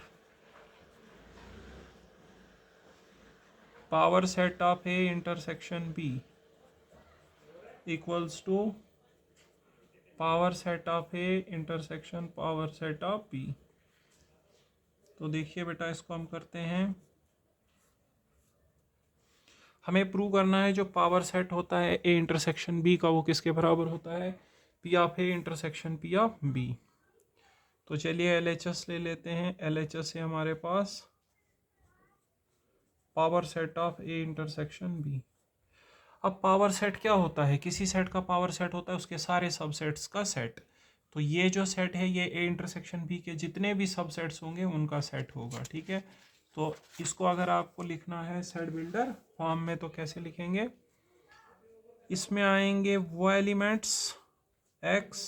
power set of A intersection B equals to power set of A intersection power set of B. तो देखिए बेटा इसको हम करते हैं, हमें प्रूव करना है जो पावर सेट होता है ए इंटरसेक्शन बी का वो किसके बराबर होता है, P of A intersection P of B. तो चलिए एलएचएस ले लेते हैं, एलएचएस से हमारे पास power set of A intersection B. अब पावर सेट क्या होता है, किसी सेट का पावर सेट होता है उसके सारे सबसेट्स का सेट। तो ये जो सेट है ये ए इंटरसेक्शन बी के जितने भी सबसेट्स होंगे उनका सेट होगा, ठीक है। तो इसको अगर आपको लिखना है सेट बिल्डर फॉर्म में तो कैसे लिखेंगे, इसमें आएंगे वो एलिमेंट्स x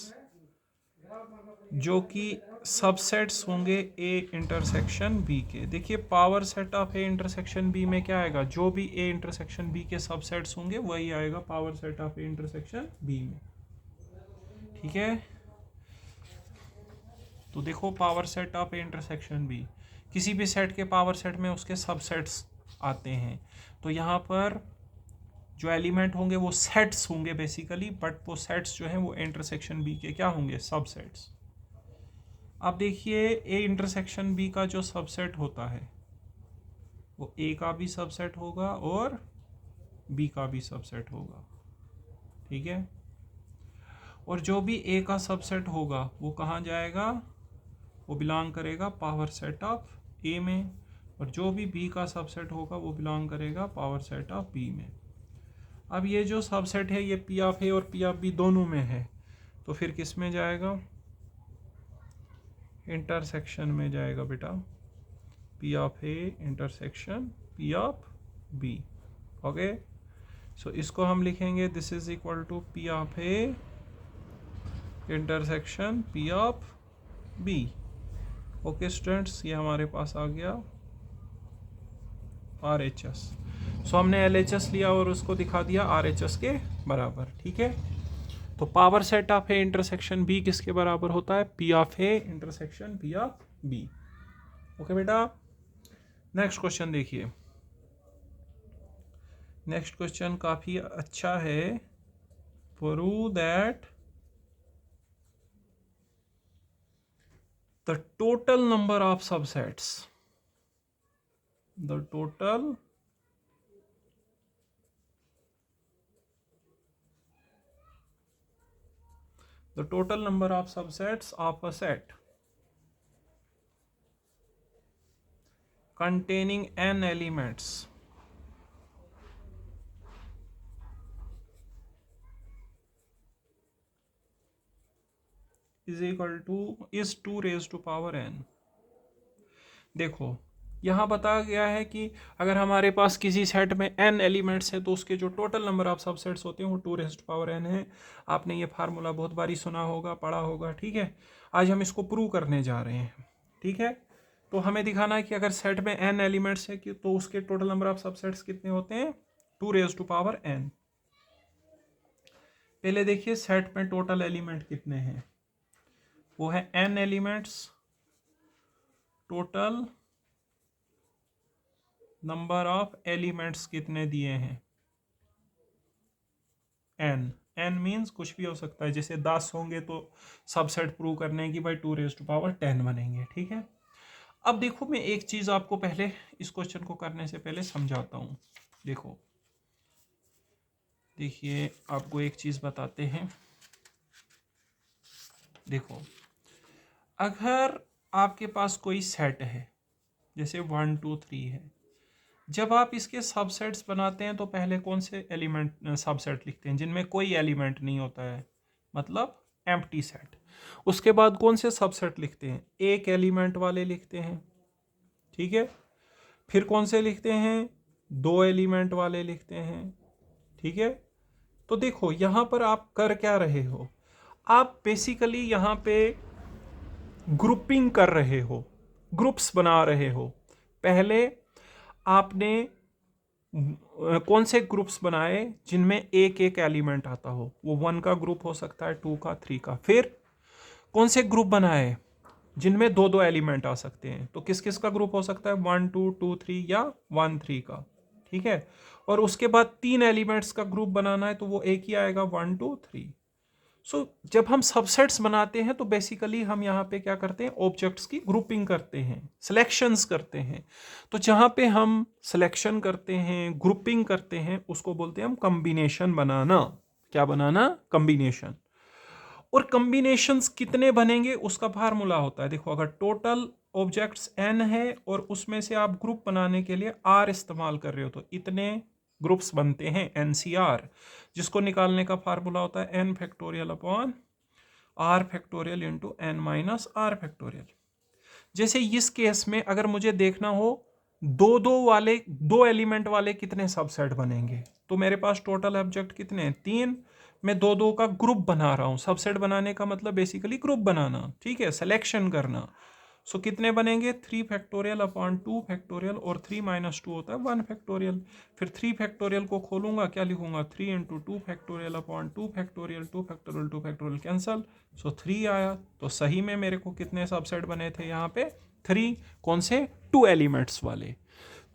जो कि सबसेट्स होंगे ए इंटरसेक्शन बी के। देखिए power set of A intersection B में क्या आएगा, जो भी ए इंटरसेक्शन बी के सबसेट्स होंगे वही आएगा power set of A intersection B में, ठीक है। तो देखो power set of A intersection B, किसी भी सेट के पावर सेट में उसके सबसेट्स आते हैं। तो यहाँ पर जो एलिमेंट होंगे वो सेट्स होंगे बेसिकली, बट वो सेट्स जो हैं वो इंटरसेक्शन बी के क्या होंगे, सबसेट्स। अब देखिए ए इंटरसेक्शन बी का जो सबसेट होता है वो ए का भी सबसेट होगा और बी का भी सबसेट होगा, ठीक है। और जो भी ए का सबसेट होगा वो कहाँ जाएगा, वो बिलोंग करेगा पावर सेट ऑफ ए में, और जो भी बी का सबसेट होगा वो बिलोंग करेगा पावर सेट ऑफ बी में। अब ये जो सबसेट है ये पी ऑफ ए और पी ऑफ बी दोनों में है, तो फिर किस में जाएगा, इंटरसेक्शन में जाएगा बेटा, P of A intersection P of B. Okay, so इसको हम लिखेंगे this is equal to P of A intersection P of B. Okay students, ये हमारे पास आ गया आर एच एस। सो हमने एल एच एस लिया और उसको दिखा दिया आर एच एस के बराबर, ठीक है। तो power set of A intersection B किसके बराबर होता है, P of A intersection P of B. Okay बेटा, नेक्स्ट क्वेश्चन देखिए। नेक्स्ट क्वेश्चन काफी अच्छा है। Prove that the total number of subsets, the total number of subsets of a set containing n elements is equal to is 2 raised to power n। देखो यहाँ बताया गया है कि अगर हमारे पास किसी सेट में n एलिमेंट्स है तो उसके जो टोटल नंबर ऑफ सबसेट्स होते हैं वो 2 रेज़्ड टू पावर n है। आपने ये फार्मूला बहुत बारी सुना होगा, पढ़ा होगा, ठीक है। आज हम इसको प्रूव करने जा रहे हैं, ठीक है। तो हमें दिखाना है कि अगर सेट में n एलिमेंट्स है कि तो उसके टोटल नंबर ऑफ सबसेट्स कितने होते हैं, 2 रेज़्ड टू पावर n। पहले देखिए सेट में टोटल एलिमेंट कितने हैं, वो है n elements, total number of elements कितने दिए हैं, n मीन्स कुछ भी हो सकता है, जैसे 10 होंगे तो सबसेट प्रूव करने की भाई 2 रेज़्ड टू पावर 10 बनेंगे, ठीक है। अब देखो मैं एक चीज आपको पहले इस क्वेश्चन को करने से पहले समझाता हूं। देखो देखिए आपको एक चीज बताते हैं। देखो अगर आपके पास कोई सेट है जैसे 1 2 3 है, जब आप इसके सबसेट्स बनाते हैं तो पहले कौन से एलिमेंट सबसेट लिखते हैं, जिनमें कोई एलिमेंट नहीं होता है, मतलब एम्प्टी सेट। उसके बाद कौन से सबसेट लिखते हैं, एक एलिमेंट वाले लिखते हैं, ठीक है। फिर कौन से लिखते हैं, 2 एलिमेंट वाले लिखते हैं, ठीक है। तो देखो यहां पर आप कर क्या रहे हो, आप बेसिकली यहां पे ग्रुपिंग कर रहे हो, ग्रुप्स बना रहे हो। पहले आपने कौन से ग्रुप्स बनाए जिनमें एक एक एलिमेंट आता हो, वो 1 का ग्रुप हो सकता है, 2 का, 3 का। फिर कौन से ग्रुप बनाए जिनमें 2 एलिमेंट आ सकते हैं, तो किस किस का ग्रुप हो सकता है, 1 2 2 3 या 1 3 का, ठीक है। और उसके बाद 3 एलिमेंट्स का ग्रुप बनाना है तो वो एक ही आएगा, 1 2 3। सो जब हम सबसेट्स बनाते हैं तो बेसिकली हम यहाँ पे क्या करते हैं, ऑब्जेक्ट्स की ग्रुपिंग करते हैं, सिलेक्शंस करते हैं। तो जहाँ पे हम सिलेक्शन करते हैं, ग्रुपिंग करते हैं, उसको बोलते हैं हम कॉम्बिनेशन बनाना। क्या बनाना, कॉम्बिनेशन। और कॉम्बिनेशंस कितने बनेंगे उसका फार्मूला होता है। देखो अगर टोटल ऑब्जेक्ट्स n है और उसमें से आप ग्रुप बनाने के लिए r इस्तेमाल कर रहे हो तो इतने ग्रुप्स बनते हैं, NCR, जिसको निकालने का फार्मूला होता है n factorial upon r factorial into n minus r factorial. जैसे इस केस में अगर मुझे देखना हो 2 एलिमेंट वाले कितने सबसेट बनेंगे, तो मेरे पास टोटल ऑब्जेक्ट कितने हैं, 3। मैं 2 का ग्रुप बना रहा हूं। सबसेट बनाने का मतलब बेसिकली ग्रुप बनाना, ठीक है, सिलेक्शन करना। सो कितने बनेंगे, 3 फैक्टोरियल अपॉन 2 फैक्टोरियल, और 3 माइनस 2 होता है 1 फैक्टोरियल। फिर 3 फैक्टोरियल को खोलूंगा, क्या लिखूंगा, 3 into 2 factorial upon 2 factorial, 2 factorial cancel. So 3 आया। तो सही में मेरे को कितने सबसेट बने थे यहाँ पे, 3 कौन से, 2 एलिमेंट्स वाले।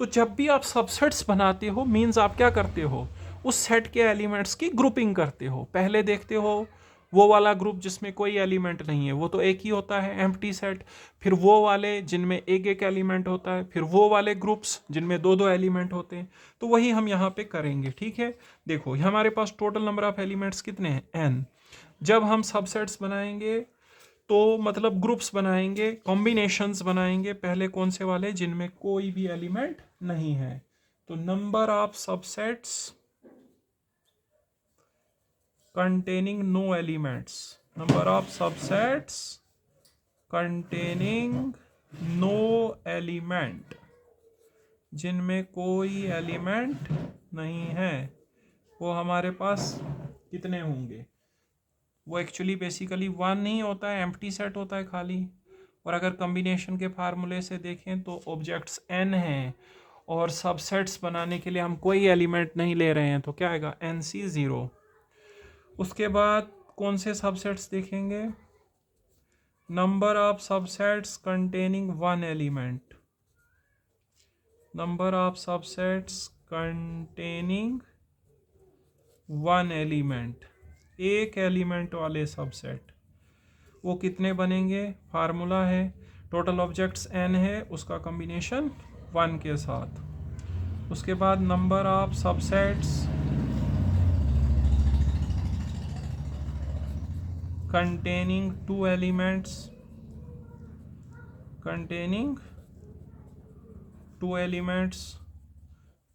तो जब भी आप सबसेट्स बनाते हो मीन्स आप क्या करते हो, उस सेट के एलिमेंट्स की ग्रुपिंग करते हो। पहले देखते हो वो वाला ग्रुप जिसमें कोई एलिमेंट नहीं है, वो तो एक ही होता है, एम्प्टी सेट। फिर वो वाले जिनमें एक एक एलिमेंट होता है, फिर वो वाले ग्रुप्स जिनमें दो दो एलिमेंट होते हैं। तो वही हम यहाँ पे करेंगे, ठीक है। देखो हमारे पास टोटल नंबर ऑफ एलिमेंट्स कितने हैं, n। जब हम सबसेट्स बनाएंगे तो मतलब ग्रुप्स बनाएंगे, कॉम्बिनेशंस बनाएंगे, पहले कौन से वाले, जिनमें कोई भी एलिमेंट नहीं है। तो number of subsets containing no elements, number of subsets containing no element, जिनमें कोई एलिमेंट नहीं है, वो हमारे पास कितने होंगे। वो एक्चुअली बेसिकली 1 नहीं होता है, एम्प्टी सेट होता है खाली। और अगर कम्बिनेशन के फार्मूले से देखें तो ऑब्जेक्ट्स n हैं और सबसेट्स बनाने के लिए हम कोई एलिमेंट नहीं ले रहे हैं, तो क्या आएगा, NC 0। उसके बाद कौन से सबसेट्स देखेंगे, number of subsets containing 1 element, number of subsets containing 1 element, एक एलिमेंट वाले सबसेट, वो कितने बनेंगे, फार्मूला है टोटल ऑब्जेक्ट्स n है, उसका कॉम्बिनेशन 1 के साथ। उसके बाद number of subsets containing 2 elements, containing 2 elements,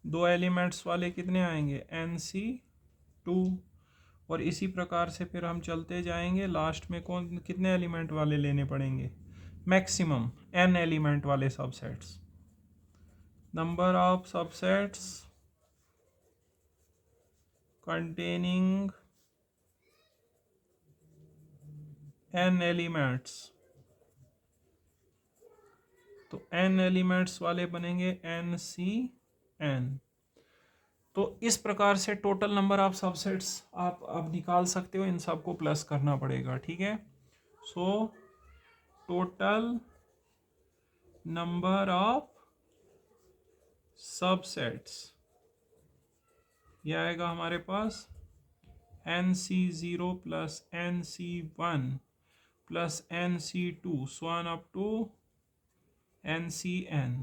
2 elements वाले कितने आएंगे, NC2। और इसी प्रकार से फिर हम चलते जाएंगे, लास्ट में कौन कितने एलिमेंट वाले लेने पड़ेंगे, मैक्सिमम n एलिमेंट वाले subsets. Number of subsets containing n elements, तो n एलिमेंट्स वाले बनेंगे NCn। तो इस प्रकार से टोटल नंबर ऑफ सबसेट्स आप अब निकाल सकते हो, इन सबको प्लस करना पड़ेगा, ठीक है। So total number of subsets यह आएगा हमारे पास NC0 plus NC1 plus NC2 so on up to NCn।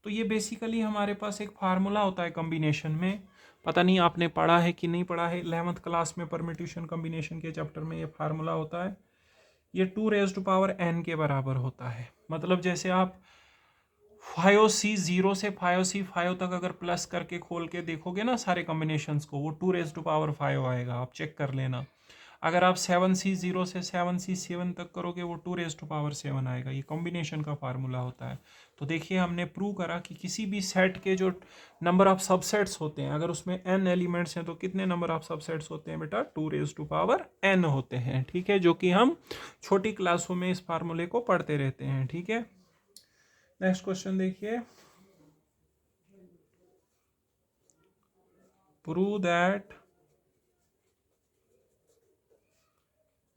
तो ये बेसिकली हमारे पास एक फार्मूला होता है कॉम्बिनेशन में, पता नहीं आपने पढ़ा है कि नहीं पढ़ा है, 11th क्लास में परम्यूटेशन कॉम्बिनेशन के चैप्टर में ये फार्मूला होता है। ये 2 रेज़ टू पावर n के बराबर होता है। मतलब जैसे आप 5C0 से 5C5 तक अगर प्लस करके खोल के देखोगे ना सारे कॉम्बिनेशंस को, वो 2 रेज़ टू पावर 5 आएगा, आप चेक कर लेना। अगर आप 7C0 से 7C7 तक करोगे, वो 2 रेज़ टू पावर 7 आएगा। ये कॉम्बिनेशन का फार्मूला होता है। तो देखिए हमने प्रूव करा कि किसी भी सेट के जो नंबर ऑफ सबसेट्स होते हैं, अगर उसमें n एलिमेंट्स हैं तो कितने नंबर ऑफ सबसेट्स होते हैं बेटा, 2 रेज़ टू पावर n होते हैं, ठीक है। जो कि हम छोटी क्लासों में इस फार्मूले को पढ़ते रहते हैं, ठीक है। नेक्स्ट क्वेश्चन देखिए, prove that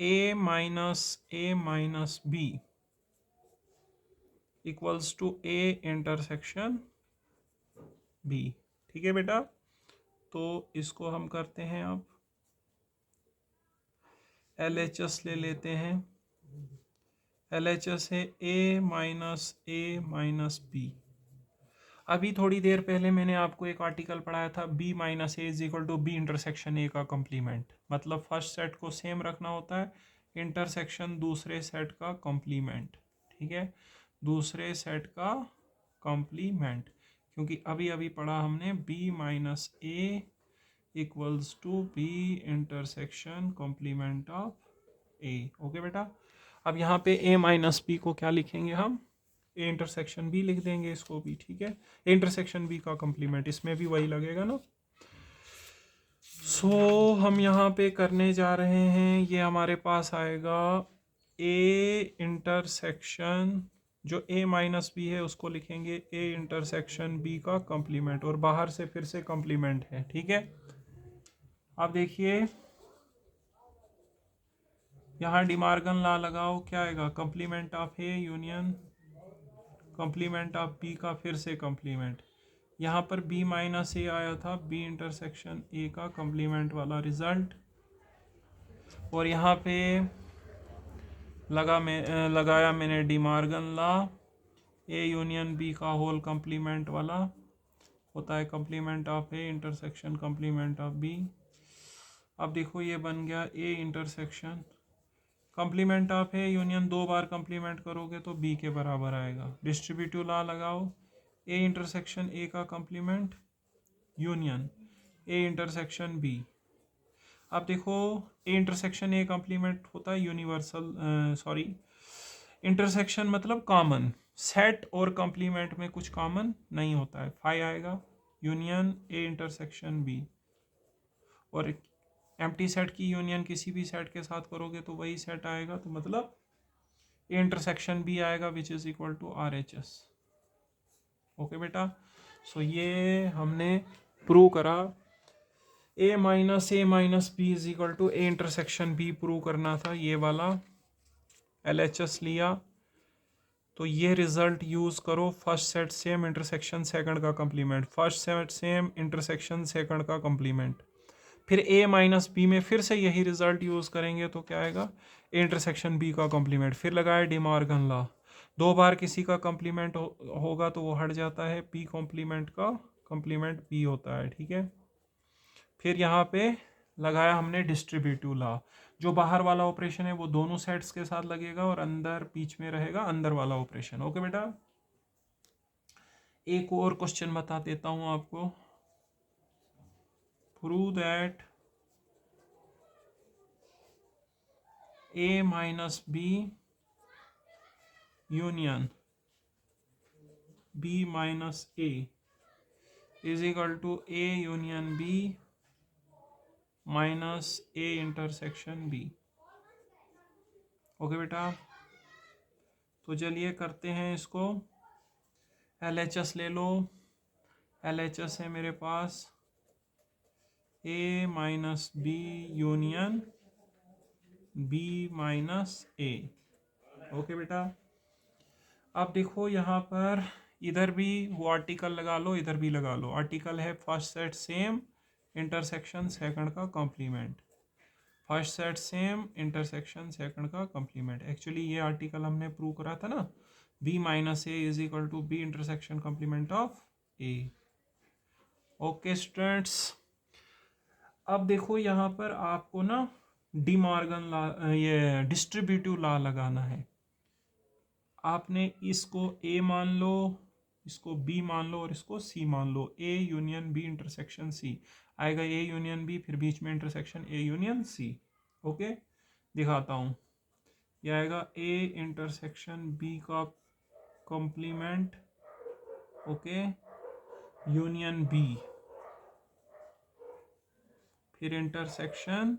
a minus b equals to a intersection b, ठीक है बेटा। तो इसको हम करते हैं, अब LHS ले लेते हैं। LHS है a माइनस b। अभी थोड़ी देर पहले मैंने आपको एक आर्टिकल पढ़ाया था, b minus A is equal to b intersection a का कॉम्प्लीमेंट। मतलब फर्स्ट सेट को सेम रखना होता है, इंटरसेक्शन दूसरे सेट का कॉम्प्लीमेंट, ठीक है, दूसरे सेट का कॉम्प्लीमेंट। क्योंकि अभी अभी पढ़ा हमने b minus A equals to b intersection complement of a। Okay बेटा, अब यहाँ पे a माइनस b को क्या लिखेंगे हम, ए इंटरसेक्शन बी लिख देंगे इसको भी, ठीक है। ए इंटरसेक्शन बी का कॉम्प्लीमेंट, इसमें भी वही लगेगा ना। सो हम यहाँ पे करने जा रहे हैं, ये हमारे पास आएगा ए इंटरसेक्शन, जो ए माइनस बी है उसको लिखेंगे ए इंटरसेक्शन बी का कॉम्प्लीमेंट, और बाहर से फिर से कॉम्प्लीमेंट है, ठीक है। अब देखिए यहाँ डिमार्गन लॉ लगाओ, क्या आएगा, complement of A union complement of B का फिर से कॉम्प्लीमेंट, यहाँ पर बी माइनस ए आया था, बी इंटरसेक्शन ए का कॉम्प्लीमेंट वाला रिजल्ट, और यहाँ पे लगाया मैंने De Morgan law, A union B का होल कॉम्प्लीमेंट वाला होता है complement of A intersection complement of B. अब देखो ये बन गया A intersection complement of A union, दो बार कॉम्प्लीमेंट करोगे तो बी के बराबर आएगा। डिस्ट्रीब्यूटिव लॉ लगाओ, ए इंटरसेक्शन ए का complement union A intersection B. अब देखो ए इंटरसेक्शन ए कॉम्प्लीमेंट होता है यूनिवर्सल, सॉरी इंटरसेक्शन मतलब कॉमन, सेट और कॉम्प्लीमेंट में कुछ कॉमन नहीं होता है, फाई आएगा यूनियन ए इंटरसेक्शन बी। और एम्प्टी सेट की यूनियन किसी भी सेट के साथ करोगे तो वही सेट आएगा, तो मतलब ए इंटरसेक्शन बी आएगा which is equal to R H S. Okay बेटा, सो ये हमने प्रूव करा A minus B is equal to A intersection B prove करना था, ये वाला एल एच एस लिया। तो ये रिजल्ट यूज करो, first set same intersection second का complement, first set same intersection second का कॉम्प्लीमेंट, फिर ए माइनस बी में फिर से यही रिजल्ट यूज करेंगे तो क्या आएगा, ए इंटरसेक्शन बी का कॉम्प्लीमेंट, फिर लगाए डिमॉर्गन लॉ, दो बार किसी का कॉम्प्लीमेंट होगा तो वो हट जाता है, पी कॉम्प्लीमेंट का कॉम्प्लीमेंट पी होता है, ठीक है। फिर यहाँ पे लगाया हमने डिस्ट्रीब्यूटिव लॉ, जो बाहर वाला ऑपरेशन है वो दोनों सेट्स के साथ लगेगा और अंदर बीच में रहेगा अंदर वाला ऑपरेशन। ओके बेटा, एक और क्वेश्चन बता देता हूं आपको, prove that A minus B union B minus A is equal to A union B minus A intersection B. Okay बेटा, तो चलिए करते हैं इसको, एल एच एस ले लो, एल एच एस है मेरे पास A minus B union B minus A. Okay बेटा, अब देखो यहाँ पर इधर भी वो आर्टिकल लगा लो, इधर भी लगा लो, आर्टिकल है first set same intersection second का complement, first set same intersection second का कॉम्प्लीमेंट। एक्चुअली ये आर्टिकल हमने प्रूव करा था ना, B minus A is equal to B intersection complement of A. Okay students, अब देखो यहाँ पर आपको ना डिमॉर्गन लॉ, ये डिस्ट्रीब्यूटिव लॉ लगाना है। आपने इसको ए मान लो, इसको बी मान लो और इसको सी मान लो, A union B intersection C आएगा, ए यूनियन बी फिर बीच में intersection A union C. Okay दिखाता हूँ, यह आएगा ए इंटरसेक्शन बी का कॉम्प्लीमेंट, ओके यूनियन बी, फिर इंटरसेक्शन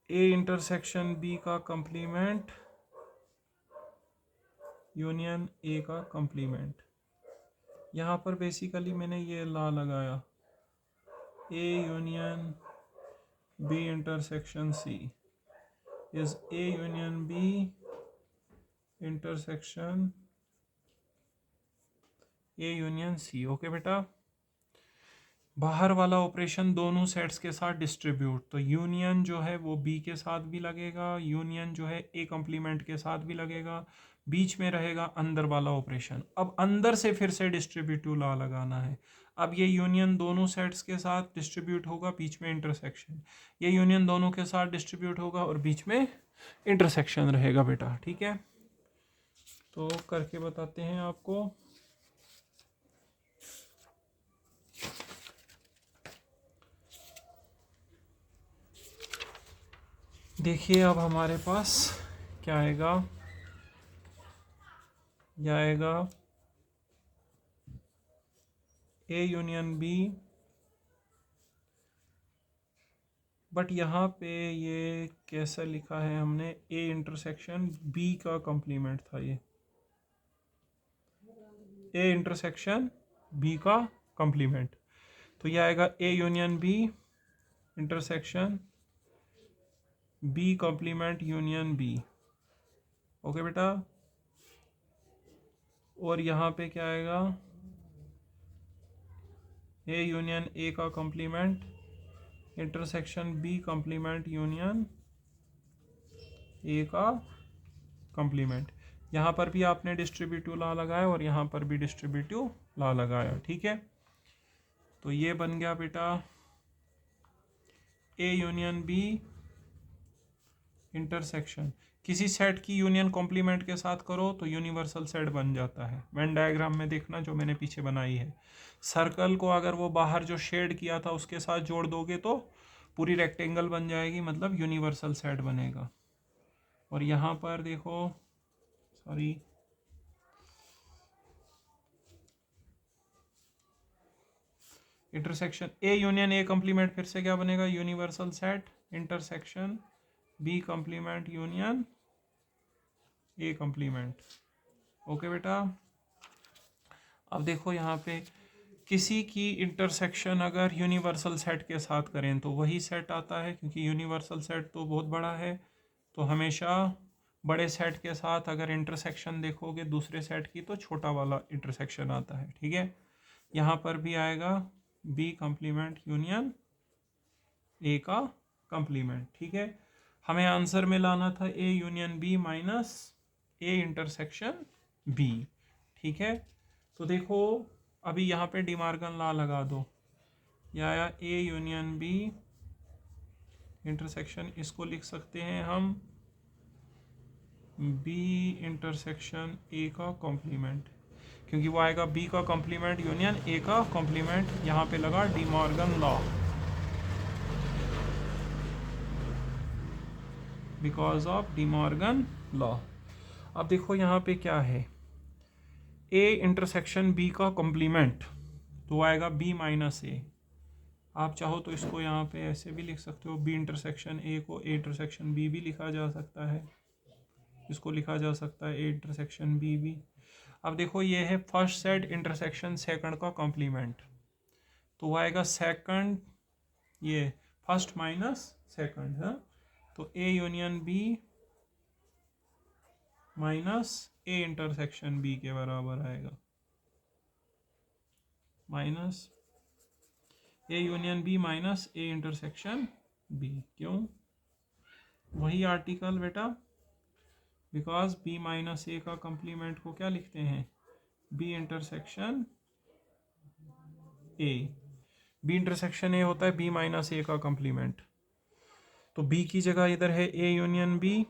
ए इंटरसेक्शन बी का कॉम्प्लीमेंट यूनियन ए का कॉम्प्लीमेंट। यहाँ पर बेसिकली मैंने ये लॉ लगाया, A union B intersection C is A union B intersection A union C. Okay बेटा, बाहर वाला ऑपरेशन दोनों सेट्स के साथ डिस्ट्रीब्यूट, तो यूनियन जो है वो बी के साथ भी लगेगा, यूनियन जो है ए कॉम्प्लीमेंट के साथ भी लगेगा, बीच में रहेगा अंदर वाला ऑपरेशन। अब अंदर से फिर से डिस्ट्रीब्यूटिव लॉ लगाना है, अब ये यूनियन दोनों सेट्स के साथ डिस्ट्रीब्यूट होगा, बीच में इंटरसेक्शन, ये यूनियन दोनों के साथ डिस्ट्रीब्यूट होगा और बीच में इंटरसेक्शन रहेगा बेटा, ठीक है। तो करके बताते हैं आपको, देखिए अब हमारे पास क्या आएगा, यह आएगा ए यूनियन बी, बट यहाँ पे ये कैसा लिखा है हमने, ए इंटरसेक्शन बी का कॉम्प्लीमेंट था, ये ए इंटरसेक्शन बी का कॉम्प्लीमेंट, तो यह आएगा A union B intersection B complement union B. Okay बेटा, और यहाँ पे क्या आएगा, ए यूनियन ए का complement intersection B complement union A का कॉम्प्लीमेंट। यहाँ पर भी आपने डिस्ट्रीब्यूटिव लॉ लगाया और यहाँ पर भी डिस्ट्रीब्यूटिव लॉ लगाया, ठीक है। तो ये बन गया बेटा ए यूनियन बी इंटरसेक्शन। किसी सेट की यूनियन कॉम्प्लीमेंट के साथ करो तो यूनिवर्सल सेट बन जाता है। वेन डायग्राम में देखना जो मैंने पीछे बनाई है, सर्कल को अगर वो बाहर जो शेड किया था उसके साथ जोड़ दोगे तो पूरी रेक्टेंगल बन जाएगी, मतलब यूनिवर्सल सेट बनेगा। और यहाँ पर देखो, sorry, intersection A union A complement फिर से क्या बनेगा, universal set intersection B complement union A complement. Okay बेटा, अब देखो यहाँ पे किसी की इंटरसेक्शन अगर यूनिवर्सल सेट के साथ करें तो वही सेट आता है, क्योंकि यूनिवर्सल सेट तो बहुत बड़ा है, तो हमेशा बड़े सेट के साथ अगर इंटरसेक्शन देखोगे दूसरे सेट की तो छोटा वाला इंटरसेक्शन आता है, ठीक है। यहाँ पर भी आएगा बी कॉम्प्लीमेंट यूनियन ए का कॉम्प्लीमेंट, ठीक है। हमें आंसर में लाना था A union B minus A intersection B, ठीक है। तो देखो अभी यहाँ पे डिमार्गन लॉ लगा दो, या आया ए यूनियन बी इंटरसेक्शन, इसको लिख सकते हैं हम बी इंटरसेक्शन ए का कॉम्प्लीमेंट, क्योंकि वो आएगा बी का कॉम्प्लीमेंट यूनियन ए का कॉम्प्लीमेंट। यहाँ पे लगा De Morgan law, because of De Morgan law. अब देखो यहाँ पे क्या है, ए इंटरसेक्शन बी का कॉम्प्लीमेंट तो आएगा बी माइनस ए। आप चाहो तो इसको यहाँ पे ऐसे भी लिख सकते हो, बी इंटरसेक्शन ए को ए इंटरसेक्शन बी भी लिखा जा सकता है, इसको लिखा जा सकता है ए इंटरसेक्शन बी भी। अब देखो ये है फर्स्ट सेट इंटरसेक्शन सेकंड का कॉम्प्लीमेंट, तो वो आएगा सेकंड, ये फर्स्ट माइनस सेकंड है, तो A union B minus A intersection B के बराबर आएगा, minus A union B minus A intersection B. क्यों, वही आर्टिकल बेटा, बिकॉज बी माइनस ए का कॉम्प्लीमेंट को क्या लिखते हैं, B intersection A. B intersection A होता है बी माइनस ए का कॉम्प्लीमेंट, तो बी की जगह इधर है ए यूनियन बी,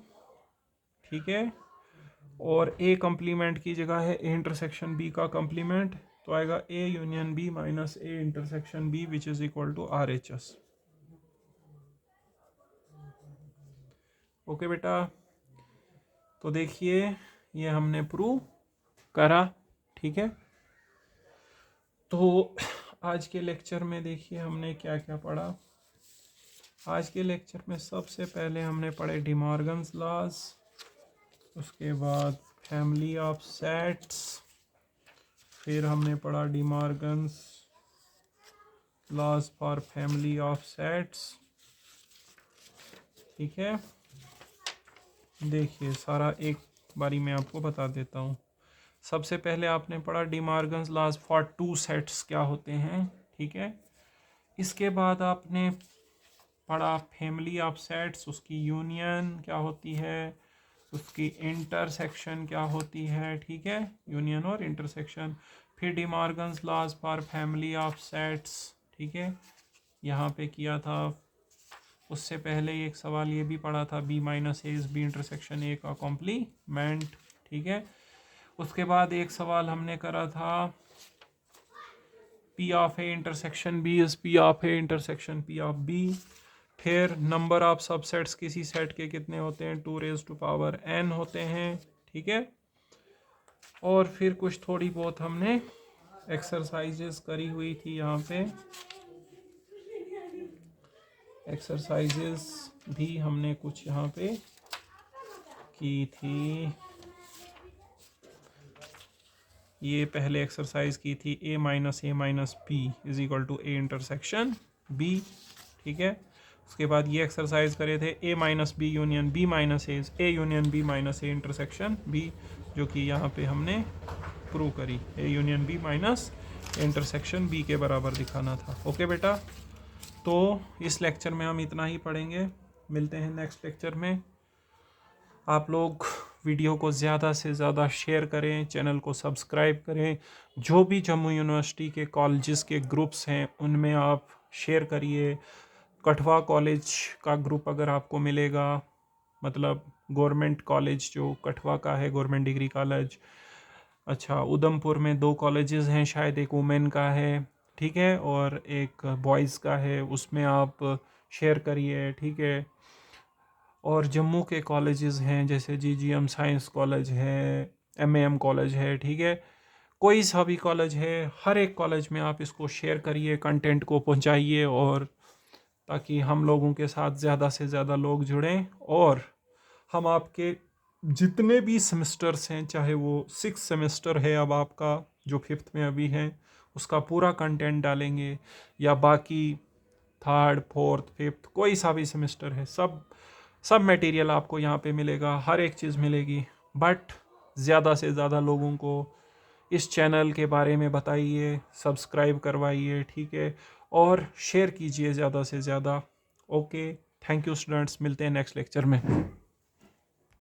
ठीक है, और ए कॉम्प्लीमेंट की जगह है ए इंटरसेक्शन बी का कॉम्प्लीमेंट, तो आएगा A union B minus A intersection B which is equal to R H S. Okay बेटा, तो देखिए ये हमने प्रूव करा, ठीक है। तो आज के लेक्चर में देखिए हमने क्या क्या पढ़ा। आज के लेक्चर में सबसे पहले हमने पढ़े डिमॉर्गन्स लॉज, उसके बाद फैमिली ऑफ सेट्स, फिर हमने पढ़ा De Morgan's laws for family of sets, ठीक है। देखिए सारा एक बारी मैं आपको बता देता हूँ। सबसे पहले आपने पढ़ा De Morgan's laws for two sets क्या होते हैं, ठीक है। इसके बाद आपने पढ़ा फैमिली ऑफ सेट्स, उसकी यूनियन क्या होती है, उसकी इंटरसेक्शन क्या होती है, ठीक है, यूनियन और इंटरसेक्शन। फिर De Morgan's laws for family of sets, ठीक है, यहाँ पे किया था। उससे पहले एक सवाल ये भी पढ़ा था, B minus A is B intersection A का कॉम्प्लीमेंट, ठीक है। उसके बाद एक सवाल हमने करा था P of A intersection B is P of A intersection P of B. फिर नंबर ऑफ सबसेट्स किसी सेट के कितने होते हैं, 2 रेज़ टू पावर n होते हैं, ठीक है। और फिर कुछ थोड़ी बहुत हमने एक्सरसाइजेस करी हुई थी, यहाँ पे एक्सरसाइजेस भी हमने कुछ यहाँ पे की थी। ये पहले एक्सरसाइज की थी a minus b is equal to a intersection b, ठीक है। उसके बाद ये एक्सरसाइज करे थे a minus B union b minus A union b minus A intersection b, जो कि यहाँ पे हमने प्रूव करी, A union B minus intersection B के बराबर दिखाना था। ओके बेटा, तो इस लेक्चर में हम इतना ही पढ़ेंगे, मिलते हैं नेक्स्ट लेक्चर में। आप लोग वीडियो को ज़्यादा से ज़्यादा शेयर करें, चैनल को सब्सक्राइब करें, जो भी जम्मू यूनिवर्सिटी के कॉलेजेस के ग्रुप्स हैं उनमें आप शेयर करिए। कठवा कॉलेज का ग्रुप अगर आपको मिलेगा, मतलब गवर्नमेंट कॉलेज जो कठवा का है, गवर्नमेंट डिग्री कॉलेज, अच्छा उधमपुर में 2 कॉलेजेस हैं शायद, एक वुमेन का है, ठीक है, और एक बॉयज़ का है, उसमें आप शेयर करिए, ठीक है। और जम्मू के कॉलेजेस हैं जैसे जीजीएम साइंस कॉलेज है, एमएएम कॉलेज है, ठीक है, कोई सा भी कॉलेज है, हर एक कॉलेज में आप इसको शेयर करिए, कंटेंट को पहुंचाइए, और ताकि हम लोगों के साथ ज़्यादा से ज़्यादा लोग जुड़ें और हम आपके जितने भी सेमेस्टर्स हैं, चाहे वो 6 सेमेस्टर है अब आपका जो 5th में अभी हैं, उसका पूरा कंटेंट डालेंगे, या बाकी 3rd 4th 5th कोई सा भी सेमेस्टर है, सब मटेरियल आपको यहाँ पे मिलेगा, हर एक चीज़ मिलेगी। बट ज़्यादा से ज़्यादा लोगों को इस चैनल के बारे में बताइए, सब्सक्राइब करवाइए, ठीक है, और शेयर कीजिए ज़्यादा से ज़्यादा। ओके, थैंक यू स्टूडेंट्स, मिलते हैं नेक्स्ट लेक्चर में।